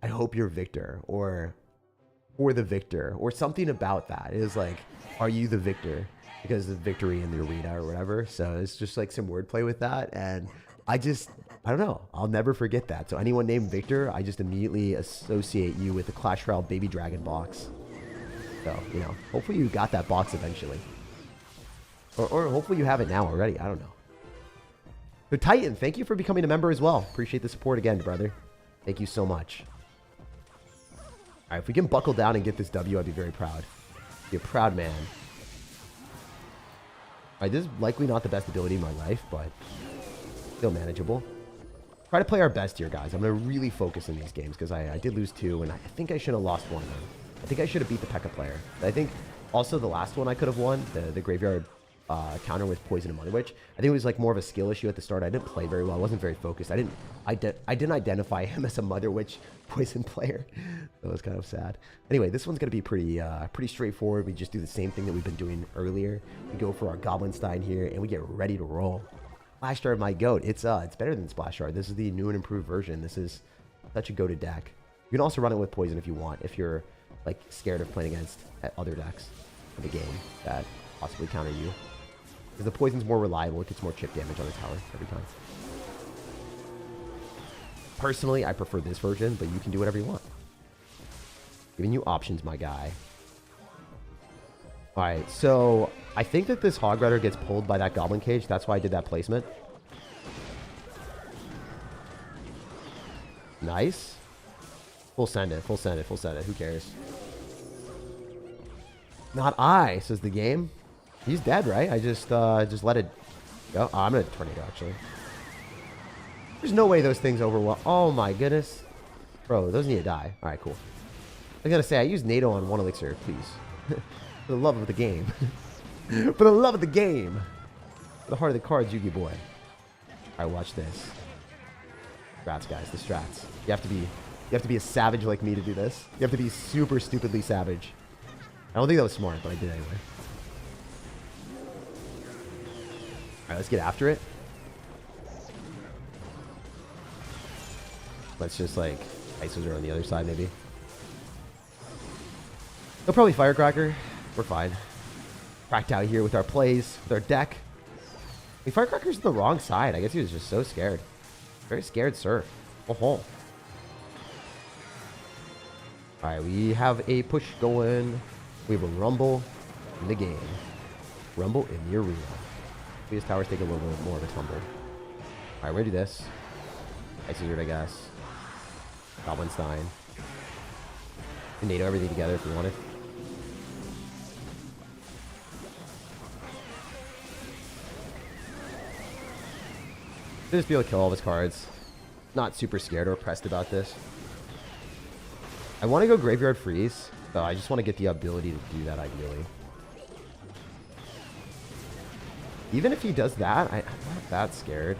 I hope you're Victor, or for the victor, or something about that. It is like, are you the victor? Because of victory in the arena or whatever. So it's just like some wordplay with that. And I don't know. I'll never forget that. So anyone named Victor, I just immediately associate you with the Clash Royale Baby Dragon box. So, you know, hopefully you got that box eventually. Or hopefully you have it now already. I don't know. So Titan, thank you for becoming a member as well. Appreciate the support again, brother. Thank you so much. All right, if we can buckle down and get this W, I'd be very proud. Be a proud man. All right, this is likely not the best ability in my life, but still manageable. Try to play our best here, guys. I'm going to really focus in these games because I did lose 2, and I think I should have lost 1 of them. I think I should have beat the P.E.K.K.A player. I think also the last one I could have won, the Graveyard counter with Poison and Mother Witch. I think it was like more of a skill issue at the start. I didn't play very well. I wasn't very focused. I didn't identify him as a Mother Witch Poison player. That was kind of sad. Anyway, this one's going to be pretty straightforward. We just do the same thing that we've been doing earlier. We go for our Goblinstein here, and we get ready to roll. Splash Shard, my goat. It's better than Splash Shard. This is the new and improved version. This is such a goated deck. You can also run it with Poison if you want, if you're like scared of playing against other decks in the game that possibly counter you. Because the Poison's more reliable. It gets more chip damage on the tower every time. Personally, I prefer this version, but you can do whatever you want. Giving you options, my guy. Alright, so I think that this Hog Rider gets pulled by that Goblin Cage. That's why I did that placement. Nice. Full send it, full send it, full send it. Who cares? Not I, says the game. He's dead, right? I just let it go. Oh, I'm going to tornado, actually. There's no way those things overwhelm. Oh, my goodness. Bro, those need to die. All right, cool. I was going to say, I used NATO on 1 elixir, please. For the love of the game. For the love of the game. For the heart of the cards, Yugi boy. All right, watch this. Strats, guys. The strats. You have to be a savage like me to do this. You have to be super stupidly savage. I don't think that was smart, but I did anyway. All right, let's get after it. Let's just like ISOs are on the other side, maybe. They'll probably Firecracker. We're fine. Cracked out here with our plays, with our deck. I mean, Firecracker's on the wrong side. I guess he was just so scared. Very scared, sir. Oh, ho. All right, we have a push going. We have a rumble in the game. Rumble in the arena. These towers take a little bit more of a tumble. All right, we're gonna do this. Ice Wizard, I guess. Goblinstein. NATO everything together if we wanted. Should just be able to kill all of his cards. Not super scared or pressed about this. I want to go Graveyard Freeze. So I just want to get the ability to do that ideally. Even if he does that, I'm not that scared.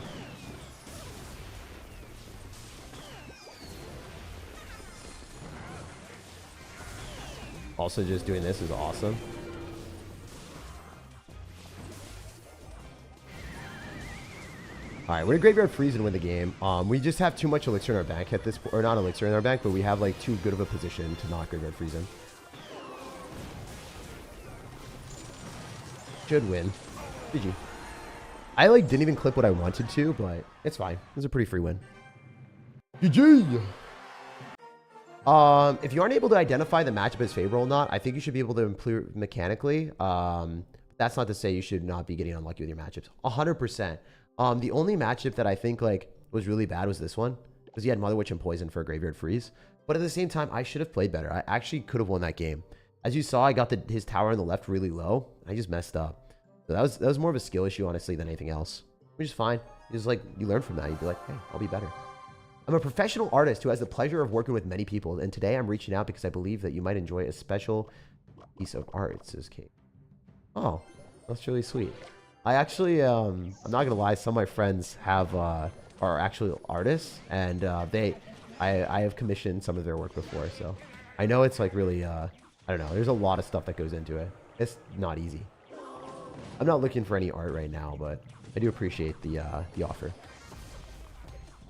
Also, just doing this is awesome. Alright, we're gonna Graveyard Freeze and win the game. We just have too much Elixir in our bank at this point. Or not Elixir in our bank, but we have like too good of a position to not Graveyard Freeze him. Should win. GG. I like didn't even clip what I wanted to, but it's fine. It was a pretty free win. GG! If you aren't able to identify the matchup as favorable or not, I think you should be able to improve mechanically. That's not to say you should not be getting unlucky with your matchups. 100%. The only matchup that I think like was really bad was this one, because he had Mother Witch and Poison for a Graveyard Freeze. But at the same time, I should have played better. I actually could have won that game. As you saw, I got his tower on the left really low. I just messed up. So that was more of a skill issue, honestly, than anything else. Which is fine. Just like you learn from that. You'd be like, hey, I'll be better. I'm a professional artist who has the pleasure of working with many people, and today I'm reaching out because I believe that you might enjoy a special piece of art, says Kate. Oh, that's really sweet. I actually, I'm not gonna lie, some of my friends have are actually artists, and I have commissioned some of their work before, so I know it's like really, I don't know, there's a lot of stuff that goes into it. It's not easy. I'm not looking for any art right now, but I do appreciate the offer.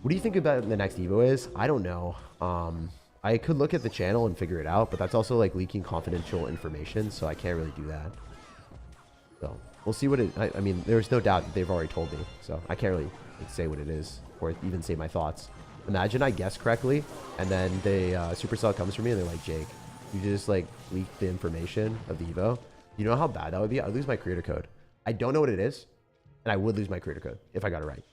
What do you think about the next Evo is? I don't know. I could look at the channel and figure it out, but that's also like leaking confidential information, so I can't really do that. So we'll see what it. I mean, there's no doubt that they've already told me, so I can't really say what it is or even say my thoughts. Imagine I guess correctly, and then they Supercell comes for me and they're like, Jake, you just like leaked the information of the Evo. You know how bad that would be? I'd lose my creator code. I don't know what it is, and I would lose my creator code if I got it right.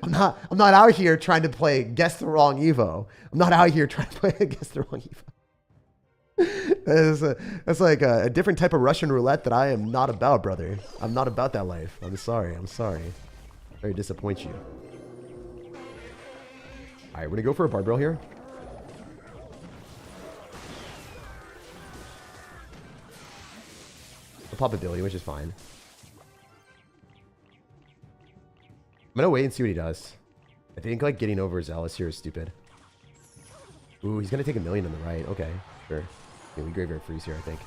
I'm not out here trying to play guess the wrong Evo. I'm not out here trying to play guess the wrong Evo. That's like a different type of Russian roulette that I am not about, brother. I'm not about that life. I'm sorry. I'm sorry. Very disappoint you. All right, we're gonna go for a barbell here. A pop ability, which is fine. I'm gonna wait and see what he does. I think like getting over Zealous here is stupid. Ooh, he's gonna take 1,000,000 on the right. Okay, sure. Yeah, we Graveyard Freeze here, I think.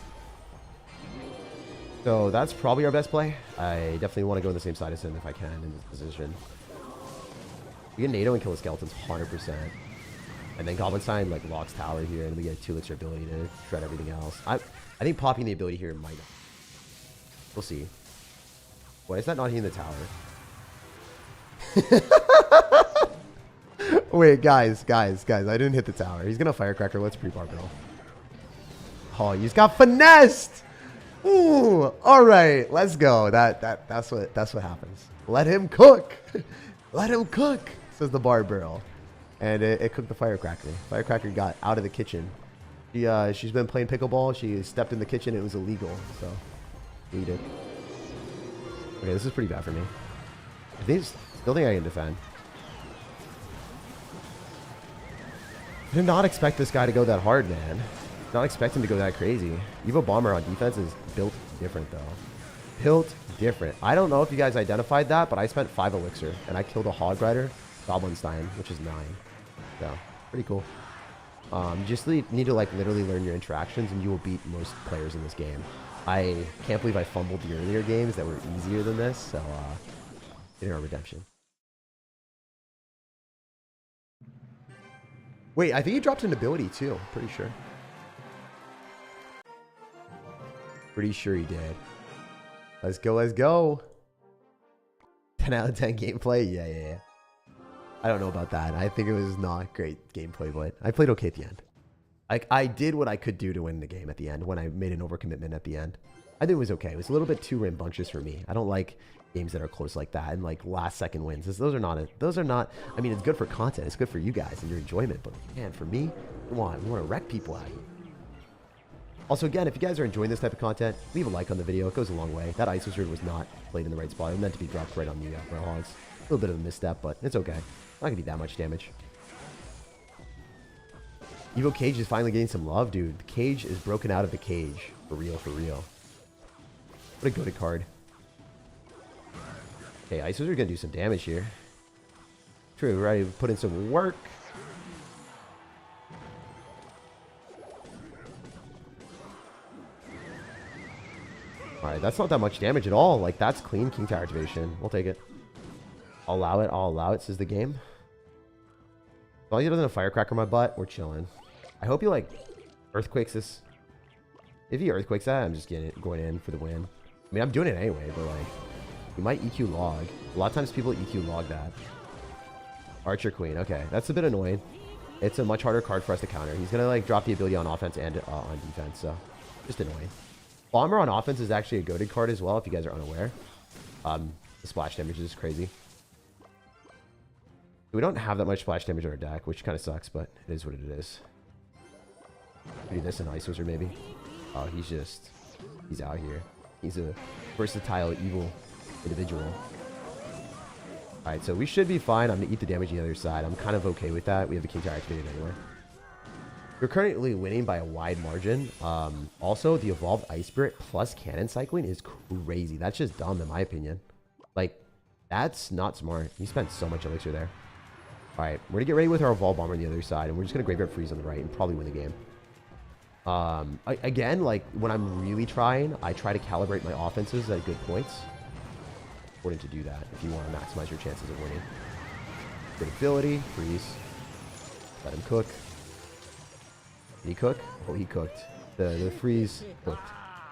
So that's probably our best play. I definitely want to go on the same side as him if I can in this position. We get NATO and kill the skeletons 100%. And then Goblinstein like locks tower here, and we get 2 elixir ability to shred everything else. I think popping the ability here might. We'll see. Why is that not hitting the tower? Wait, guys, I didn't hit the tower. He's gonna firecracker. Let's pre-barbell. Oh, he's got finessed. Ooh, all right, let's go. That's what happens. Let him cook. Let him cook, says the barbell. And it cooked the firecracker. Firecracker got out of the kitchen. She's been playing pickleball. She stepped in the kitchen. It was illegal, so we did. Okay, this is pretty bad for me. Still think I can defend. I did not expect this guy to go that hard, man. Not expect him to go that crazy. Evo Bomber on defense is built different, though. Built different. I don't know if you guys identified that, but I spent 5 elixir, and I killed a Hog Rider, Goblinstein, which is 9. So, pretty cool. You just need to, like, literally learn your interactions, and you will beat most players in this game. I can't believe I fumbled the earlier games that were easier than this, so, getting our redemption. Wait, I think he dropped an ability too. Pretty sure. Pretty sure he did. Let's go, let's go. 10 out of 10 gameplay. Yeah. I don't know about that. I think it was not great gameplay, but I played okay at the end. Like, I did what I could do to win the game at the end when I made an overcommitment at the end. I think it was okay. It was a little bit too rambunctious for me. I don't like games that are close like that and like last second wins. Those are not, I mean, it's good for content. It's good for you guys and your enjoyment, but man, for me, we want to wreck people out here. Also, again, if you guys are enjoying this type of content, leave a like on the video. It goes a long way. That ice wizard was not played in the right spot. It was meant to be dropped right on the Roadhogs. A little bit of a misstep, but it's okay. Not gonna be that much damage. Evo Cage is finally getting some love, dude. The cage is broken out of the cage. For real, for real. What a goated card. Okay, ISOs are going to do some damage here. True, right? Put in some work. Alright, that's not that much damage at all. Like, that's clean King Tower activation. We'll take it. I'll allow it. I'll allow it, says the game. As long as he doesn't have Firecracker my butt, we're chilling. I hope he, like, Earthquakes this. If he Earthquakes that, I'm just going in for the win. I mean, I'm doing it anyway, but, like, he might EQ log. A lot of times people EQ log that. Archer Queen. Okay, that's a bit annoying. It's a much harder card for us to counter. He's going to, like, drop the ability on offense and on defense, so just annoying. Bomber on offense is actually a goated card as well, if you guys are unaware. The splash damage is crazy. We don't have that much splash damage on our deck, which kind of sucks, but it is what it is. Do this in Ice Wizard, maybe. Oh, he's out here. He's a versatile, evil individual. Alright, so we should be fine. I'm going to eat the damage on the other side. I'm kind of okay with that. We have the King Tower activated anyway. We're currently winning by a wide margin. Also, the Evolved Ice Spirit plus Cannon Cycling is crazy. That's just dumb, in my opinion. Like, that's not smart. You spent so much elixir there. Alright, we're going to get ready with our Evolved Bomber on the other side, and we're just going to Graveyard Freeze on the right and probably win the game. Again, like, when I'm really trying, I try to calibrate my offenses at good points. Important to do that if you want to maximize your chances of winning. Good ability, freeze. Let him cook. Did he cook? Oh, he cooked. The freeze cooked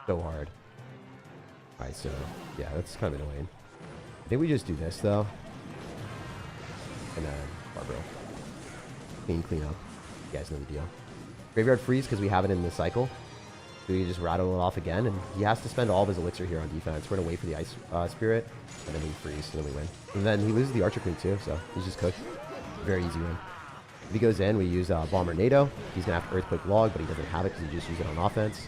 so hard. Alright, so, yeah, that's kind of annoying. I think we just do this, though. And then, Barbaro. Clean up. You guys know the deal. Graveyard Freeze, because we have it in the cycle. So we just rattle it off again, and he has to spend all of his elixir here on defense. We're going to wait for the Ice Spirit, and then we freeze, and then we win. And then he loses the Archer Queen, too, so he's just cooked. Very easy win. If he goes in, we use Bomber NATO. He's going to have Earthquake Log, but he doesn't have it because he just used it on offense.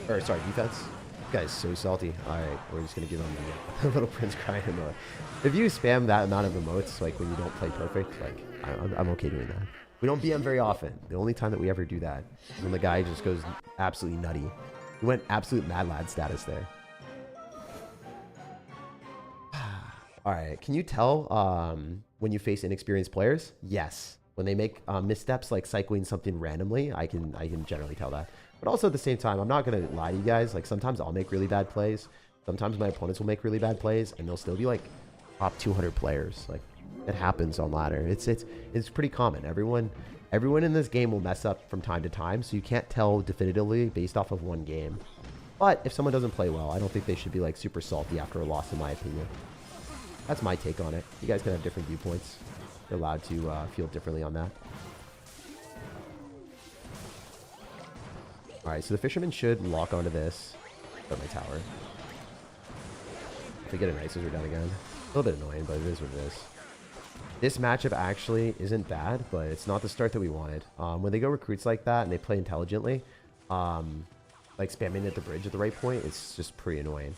Or, sorry, defense. This guy is so salty. Alright, we're just going to give him the little Prince crying emote. If you spam that amount of emotes, like when you don't play perfect, like, I'm okay doing that. We don't BM very often. The only time that we ever do that is when the guy just goes absolutely nutty. We went absolute mad lad status there. Alright, can you tell when you face inexperienced players? Yes. When they make missteps like cycling something randomly, I can generally tell that. But also at the same time, I'm not going to lie to you guys. Like, sometimes I'll make really bad plays. Sometimes my opponents will make really bad plays, and they'll still be like top 200 players. Like, it happens on ladder. It's pretty common. Everyone in this game will mess up from time to time, so you can't tell definitively based off of one game. But if someone doesn't play well, I don't think they should be like super salty after a loss, in my opinion. That's my take on it. You guys can have different viewpoints. You're allowed to feel differently on that. Alright, so the Fisherman should lock onto this. Put my tower. If we get an Ice Wizard down again. A little bit annoying, but it is what it is. This matchup actually isn't bad, but it's not the start that we wanted. When they go recruits like that and they play intelligently, like spamming at the bridge at the right point, it's just pretty annoying.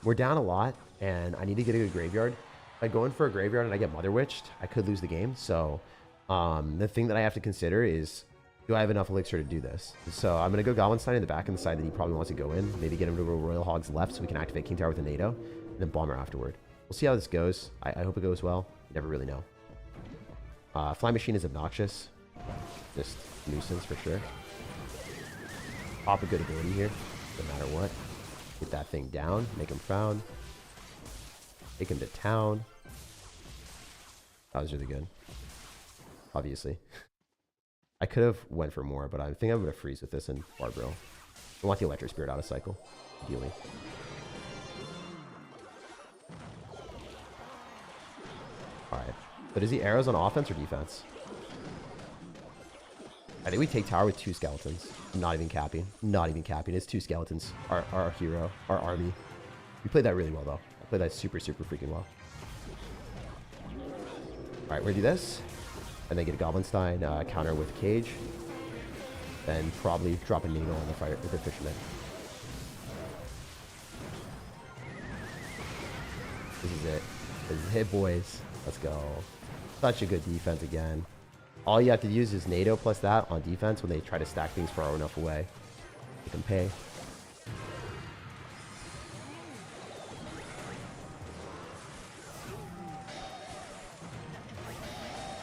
We're down a lot, and I need to get a good graveyard. If I go in for a graveyard and I get Mother Witched, I could lose the game. So the thing that I have to consider is, do I have enough elixir to do this? So I'm going to go Goblinstein in the back and the side that he probably wants to go in. Maybe get him to go Royal Hogs left so we can activate King Tower with a NATO, and then Bomber afterward. We'll see how this goes. I hope it goes well. You never really know. Fly Machine is obnoxious. Just nuisance for sure. Pop a good ability here, no matter what. Get that thing down, make him frown. Take him to town. That was really good. Obviously. I could have went for more, but I think I'm going to freeze with this and Barbaro. I want the Electric Spirit out of cycle, ideally. Alright. But is he arrows on offense or defense? I think we take tower with 2 skeletons. I'm not even capping. Not even capping. It's 2 skeletons. Our hero. Our army. We played that really well, though. I played that super, super freaking well. Alright, we're going to do this. And then get a Goblinstein counter with Cage. Then probably drop a Nino on the fire with the Fisherman. This is it. This is it, boys. Let's go. Such a good defense again. All you have to use is NATO plus that on defense when they try to stack things far enough away. You can pay.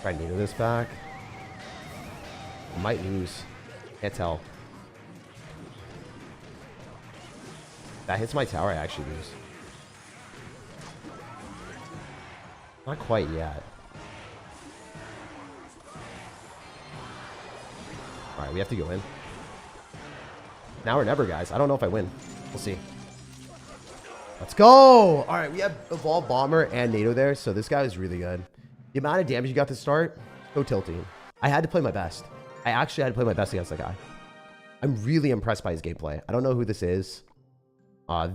Try to NATO this back. I might lose. Can't tell. If that hits my tower, I actually lose. Not quite yet. Alright, we have to go in. Now or never, guys. I don't know if I win. We'll see. Let's go! Alright, we have Evolved Bomber and NATO there, so this guy was really good. The amount of damage you got to start, so tilting. I had to play my best. I actually had to play my best against that guy. I'm really impressed by his gameplay. I don't know who this is.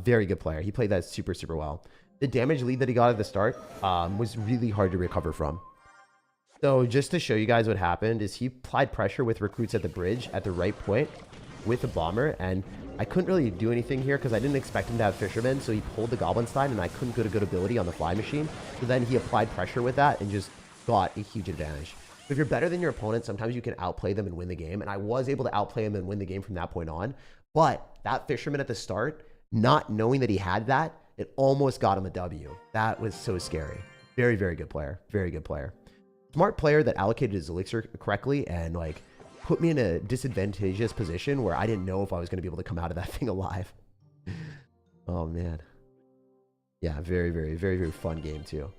Very good player. He played that super, super well. The damage lead that he got at the start was really hard to recover from. So just to show you guys what happened is he applied pressure with recruits at the bridge at the right point with the bomber, and I couldn't really do anything here because I didn't expect him to have fishermen, so he pulled the Goblinstein and I couldn't get a good ability on the fly machine. So then he applied pressure with that and just got a huge advantage. So if you're better than your opponent, sometimes you can outplay them and win the game, and I was able to outplay him and win the game from that point on. But that fisherman at the start, not knowing that he had that, it almost got him a W. That was so scary. Very, very good player. Very good player. Smart player that allocated his elixir correctly and like put me in a disadvantageous position where I didn't know if I was going to be able to come out of that thing alive. Oh, man. Yeah, very, very, very, very fun game, too.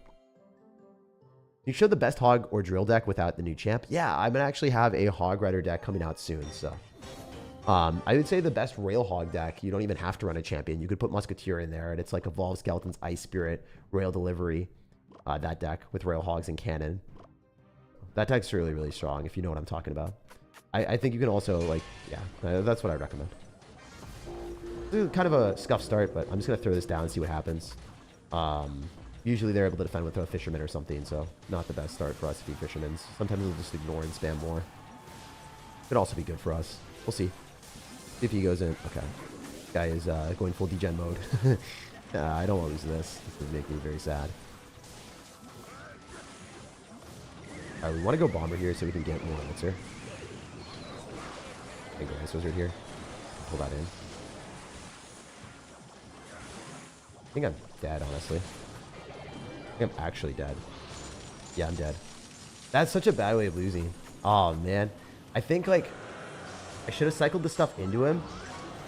You showed the best hog or drill deck without the new champ. Yeah, I'm going to actually have a hog rider deck coming out soon, so... I would say the best rail hog deck, you don't even have to run a champion. You could put Musketeer in there, and it's like Evolved Skeletons, Ice Spirit, Rail Delivery, that deck with rail hogs and cannon. That deck's really, really strong, if you know what I'm talking about. I think you can also, like, yeah, that's what I recommend. This is kind of a scuff start, but I'm just going to throw this down and see what happens. Usually they're able to defend with a fisherman or something, so not the best start for us to be fishermen. Sometimes we'll just ignore and spam more. Could also be good for us. We'll see. If he goes in. Okay. This guy is going full degen mode. I don't want to lose this. This would make me very sad. Alright, we want to go bomber here so we can get more elixir. Okay, guys, right here. Pull that in. I think I'm dead, honestly. I think I'm actually dead. Yeah, I'm dead. That's such a bad way of losing. Oh, man. I think, like, I should have cycled the stuff into him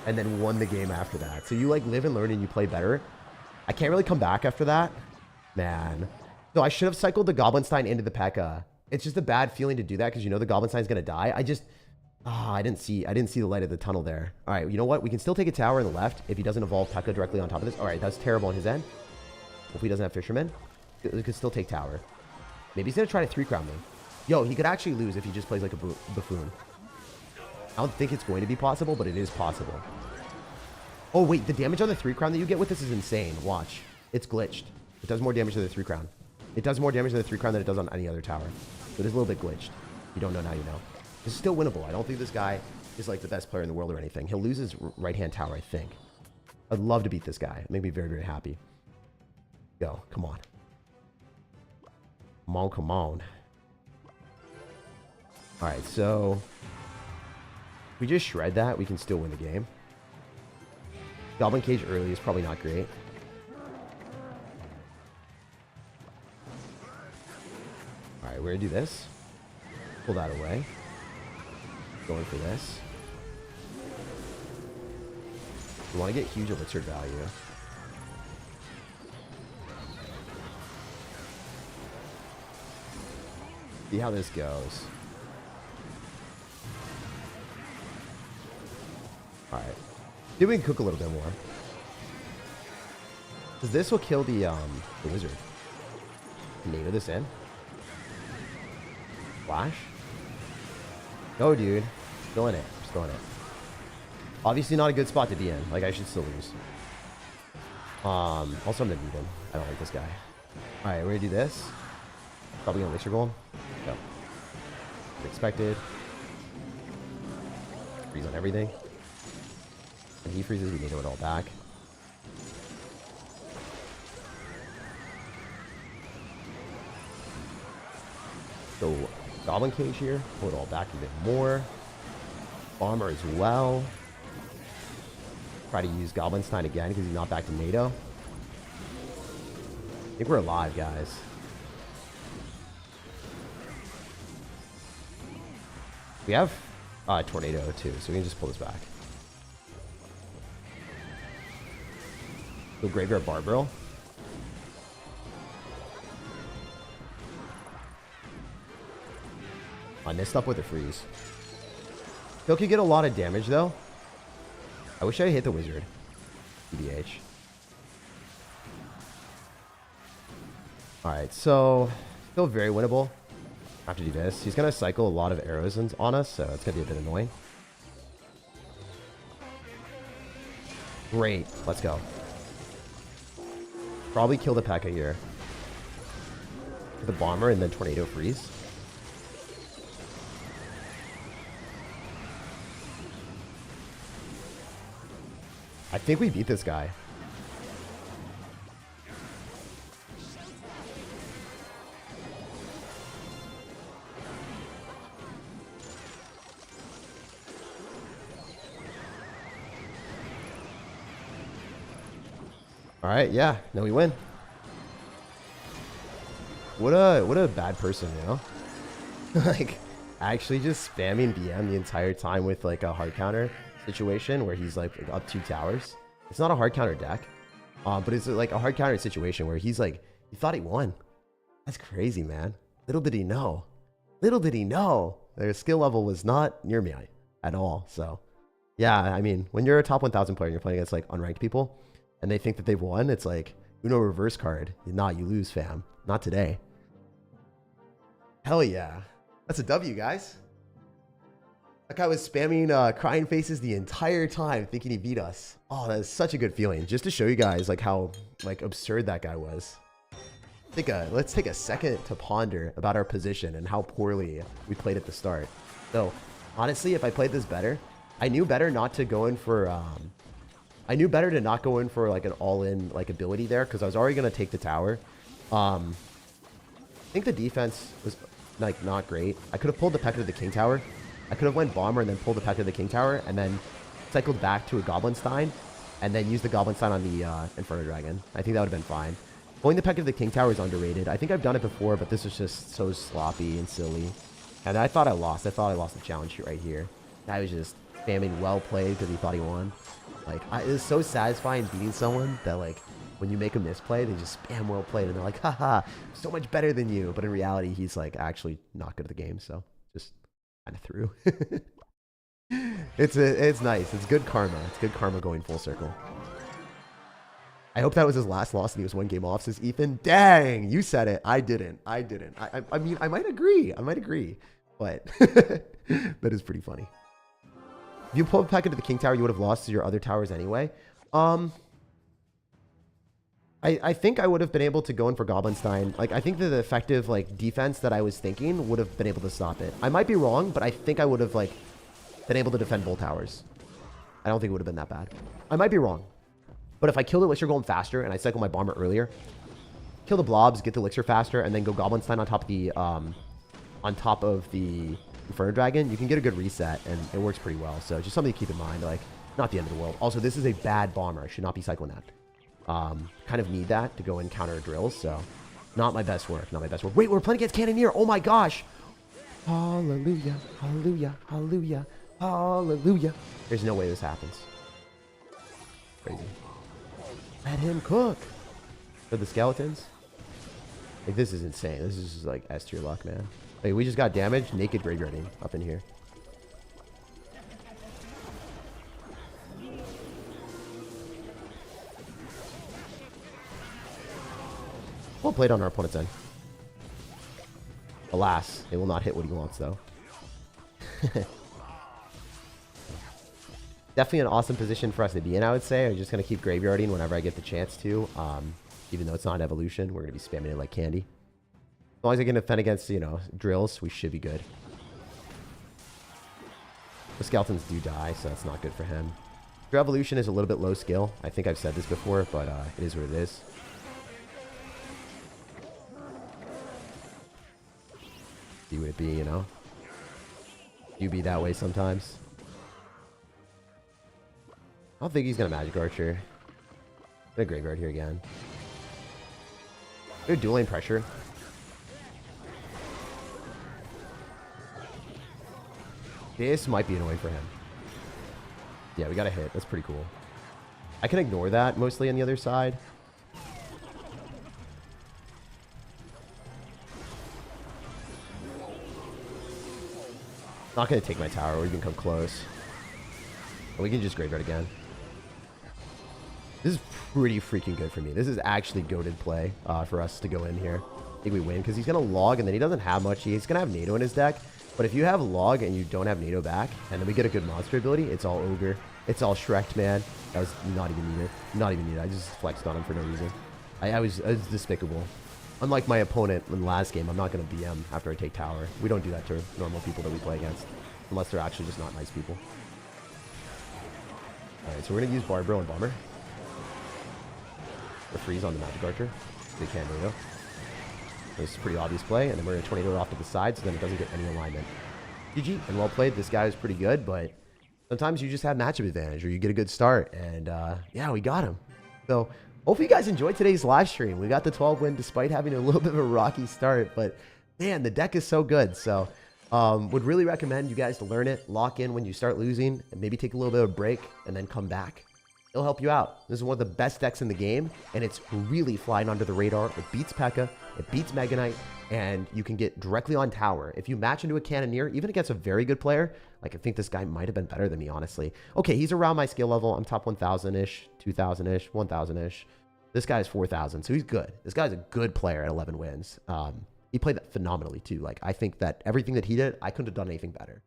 and then won the game after that. So you, like, live and learn and you play better. I can't really come back after that. Man. So I should have cycled the Goblinstein into the P.E.K.K.A. It's just a bad feeling to do that because you know the Goblinstein's going to die. I just... I didn't see the light of the tunnel there. All right, you know what? We can still take a tower on the left if he doesn't evolve P.E.K.K.A. directly on top of this. All right, that's terrible on his end. If he doesn't have fishermen, we could still take tower. Maybe he's going to try to 3-crown me. Yo, he could actually lose if he just plays like a buffoon. I don't think it's going to be possible, but it is possible. Oh, wait, the damage on the 3-crown that you get with this is insane. Watch. It's glitched. It does more damage to the 3-crown. It does more damage to the 3-crown than it does on any other tower. So it is a little bit glitched. If you don't know, now you know. This is still winnable. I don't think this guy is like the best player in the world or anything. He'll lose his right-hand tower, I think. I'd love to beat this guy. It'd make me very, very happy. Go. Come on. Come on, come on. Alright, so... if we just shred that, we can still win the game. Goblin Cage early is probably not great. Alright, we're going to do this. Pull that away. Going for this. We want to get huge elixir value. See how this goes. Alright. Maybe we can cook a little bit more. Because this will kill the wizard. NATO this in. Flash. Go, dude. Still in it. Still in it. Obviously not a good spot to be in. Like, I should still lose. Also, I'm gonna beat him. I don't like this guy. Alright, we're gonna do this. Probably gonna elixir golem. Go. Expected. Freeze on everything. When he freezes, we NATO it all back. So, Goblin cage here. Pull it all back a bit more. Bomber as well. Try to use Goblinstein again because he's not back to NATO. I think we're alive, guys. We have Tornado too, so we can just pull this back. Go Graveyard Barbarrel. I messed up with the freeze. Still could get a lot of damage though. I wish I hit the wizard. EDH. Alright, so still very winnable. I have to do this. He's gonna cycle a lot of arrows on us, so it's gonna be a bit annoying. Great, let's go. Probably kill the P.E.K.K.A here. The bomber and then tornado freeze. I think we beat this guy. All right, yeah, no, we win. What a bad person, you know? Like, actually just spamming BM the entire time with like a hard counter situation where he's like up 2 towers. It's not a hard counter deck, but it's like a hard counter situation where he's like, he thought he won. That's crazy, man. Little did he know. Little did he know their skill level was not near me at all. So, yeah, I mean, when you're a top 1,000 player and you're playing against like unranked people, and they think that they've won, it's like, Uno reverse card. Nah, you lose, fam. Not today. Hell yeah. That's a W, guys. That guy was spamming crying faces the entire time, thinking he beat us. Oh, that is such a good feeling. Just to show you guys like how like absurd that guy was. Let's take a second to ponder about our position and how poorly we played at the start. So, honestly, if I played this better, I knew better not to go in for... I knew better to not go in for like an all-in like ability there because I was already going to take the tower. I think the defense was like not great. I could have pulled the P.E.K.K.A to the King Tower. I could have went Bomber and then pulled the P.E.K.K.A to the King Tower and then cycled back to a Goblinstein and then used the Goblinstein on the Inferno Dragon. I think that would have been fine. Pulling the P.E.K.K.A to the King Tower is underrated. I think I've done it before, but this was just so sloppy and silly. And I thought I lost. I thought I lost the challenge right here. I was just spamming well played because he thought he won. Like, it was so satisfying beating someone that, like, when you make a misplay, they just spam well played, and they're like, haha, so much better than you. But in reality, he's, like, actually not good at the game, so just kind of threw. It's nice. It's good karma. It's good karma going full circle. I hope that was his last loss and he was 1 game off, says Ethan. Dang, you said it. I didn't. I mean, I might agree. But that is pretty funny. If you pull a P.E.K.K.A to the King Tower, you would have lost to your other towers anyway. I think I would have been able to go in for Goblinstein. Like, I think that the effective, like, defense that I was thinking would have been able to stop it. I might be wrong, but I think I would have, like, been able to defend both towers. I don't think it would have been that bad. I might be wrong. But if I kill the Elixir Golem faster and I cycle my Bomber earlier, kill the blobs, get the Elixir faster, and then go Goblinstein on top of the Inferno Dragon, you can get a good reset, and it works pretty well. So just something to keep in mind, like, not the end of the world. Also, this is a bad bomber. I should not be cycling that. Kind of need that to go and counter drills, so not my best work, not my best work. Wait, we're playing against Cannoneer. Oh my gosh. Hallelujah, hallelujah, hallelujah, hallelujah. There's no way this happens. Crazy. Let him cook. For the skeletons? Like, this is insane. This is just like S tier luck, man. Like, we just got damaged, naked graveyarding up in here. Well played on our opponent's end. Alas, it will not hit what he wants, though. Definitely an awesome position for us to be in, I would say. I'm just going to keep graveyarding whenever I get the chance to. Even though it's not evolution, we're going to be spamming it like candy. As long as I can defend against, you know, drills, we should be good. The skeletons do die, so that's not good for him. Your evolution is a little bit low skill. I think I've said this before, but it is what it is. See what it be, you know? You be that way sometimes. I don't think he's gonna magic archer. Get a graveyard here again. Good dual lane pressure. This might be annoying for him. Yeah, we got a hit. That's pretty cool. I can ignore that mostly on the other side. Not going to take my tower or even come close. But we can just graveyard again. This is pretty freaking good for me. This is actually goated play for us to go in here. I think we win because he's going to log and then he doesn't have much. He's going to have NATO in his deck. But if you have log and you don't have NATO back and then we get a good monster ability, it's all ogre. It's all Shrek, man. That was not even needed. Not even needed. I just flexed on him for no reason. I was despicable. Unlike my opponent in the last game, I'm not going to BM after I take tower. We don't do that to normal people that we play against. Unless they're actually just not nice people. Alright, so we're going to use Barbro and Bomber. The freeze on the Magic Archer. They can NATO. This is a pretty obvious play. And then we're going to tornado it off to the side so then it doesn't get any alignment. GG. And well played. This guy was pretty good, but sometimes you just have matchup advantage or you get a good start. And yeah, we got him. So hopefully you guys enjoyed today's live stream. We got the 12 win despite having a little bit of a rocky start, but man, the deck is so good. So would really recommend you guys to learn it, lock in when you start losing, and maybe take a little bit of a break and then come back. It'll help you out. This is one of the best decks in the game, and it's really flying under the radar. It beats P.E.K.K.A, it beats Mega Knight, and you can get directly on tower. If you match into a Cannoneer, even against a very good player, like I think this guy might have been better than me, honestly. Okay, he's around my skill level. I'm top 1,000-ish, 2,000-ish, 1,000-ish. This guy is 4,000, so he's good. This guy's a good player at 11 wins. He played that phenomenally, too. Like, I think that everything that he did, I couldn't have done anything better.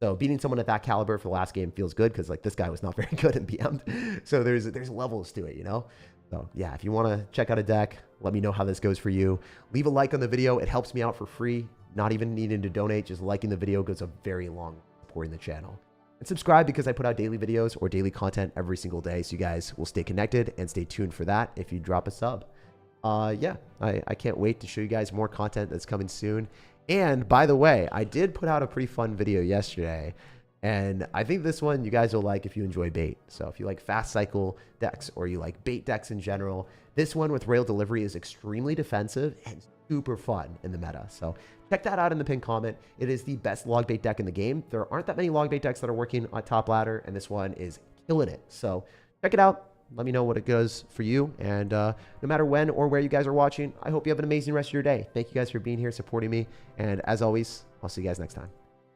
So beating someone at that caliber for the last game feels good because, like, this guy was not very good in BM. So there's levels to it, you know? So, yeah, if you want to check out a deck, let me know how this goes for you. Leave a like on the video. It helps me out for free. Not even needing to donate. Just liking the video goes a very long way supporting the channel. And subscribe because I put out daily videos or daily content every single day. So you guys will stay connected and stay tuned for that if you drop a sub. Yeah, I can't wait to show you guys more content that's coming soon. And by the way, I did put out a pretty fun video yesterday. And I think this one you guys will like if you enjoy bait. So if you like fast cycle decks or you like bait decks in general, this one with rail delivery is extremely defensive and super fun in the meta. So check that out in the pinned comment. It is the best log bait deck in the game. There aren't that many log bait decks that are working on top ladder, and this one is killing it. So check it out. Let me know what it goes for you. And no matter when or where you guys are watching, I hope you have an amazing rest of your day. Thank you guys for being here, supporting me. And as always, I'll see you guys next time.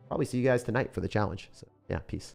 Probably see you guys tonight for the challenge. So yeah, peace.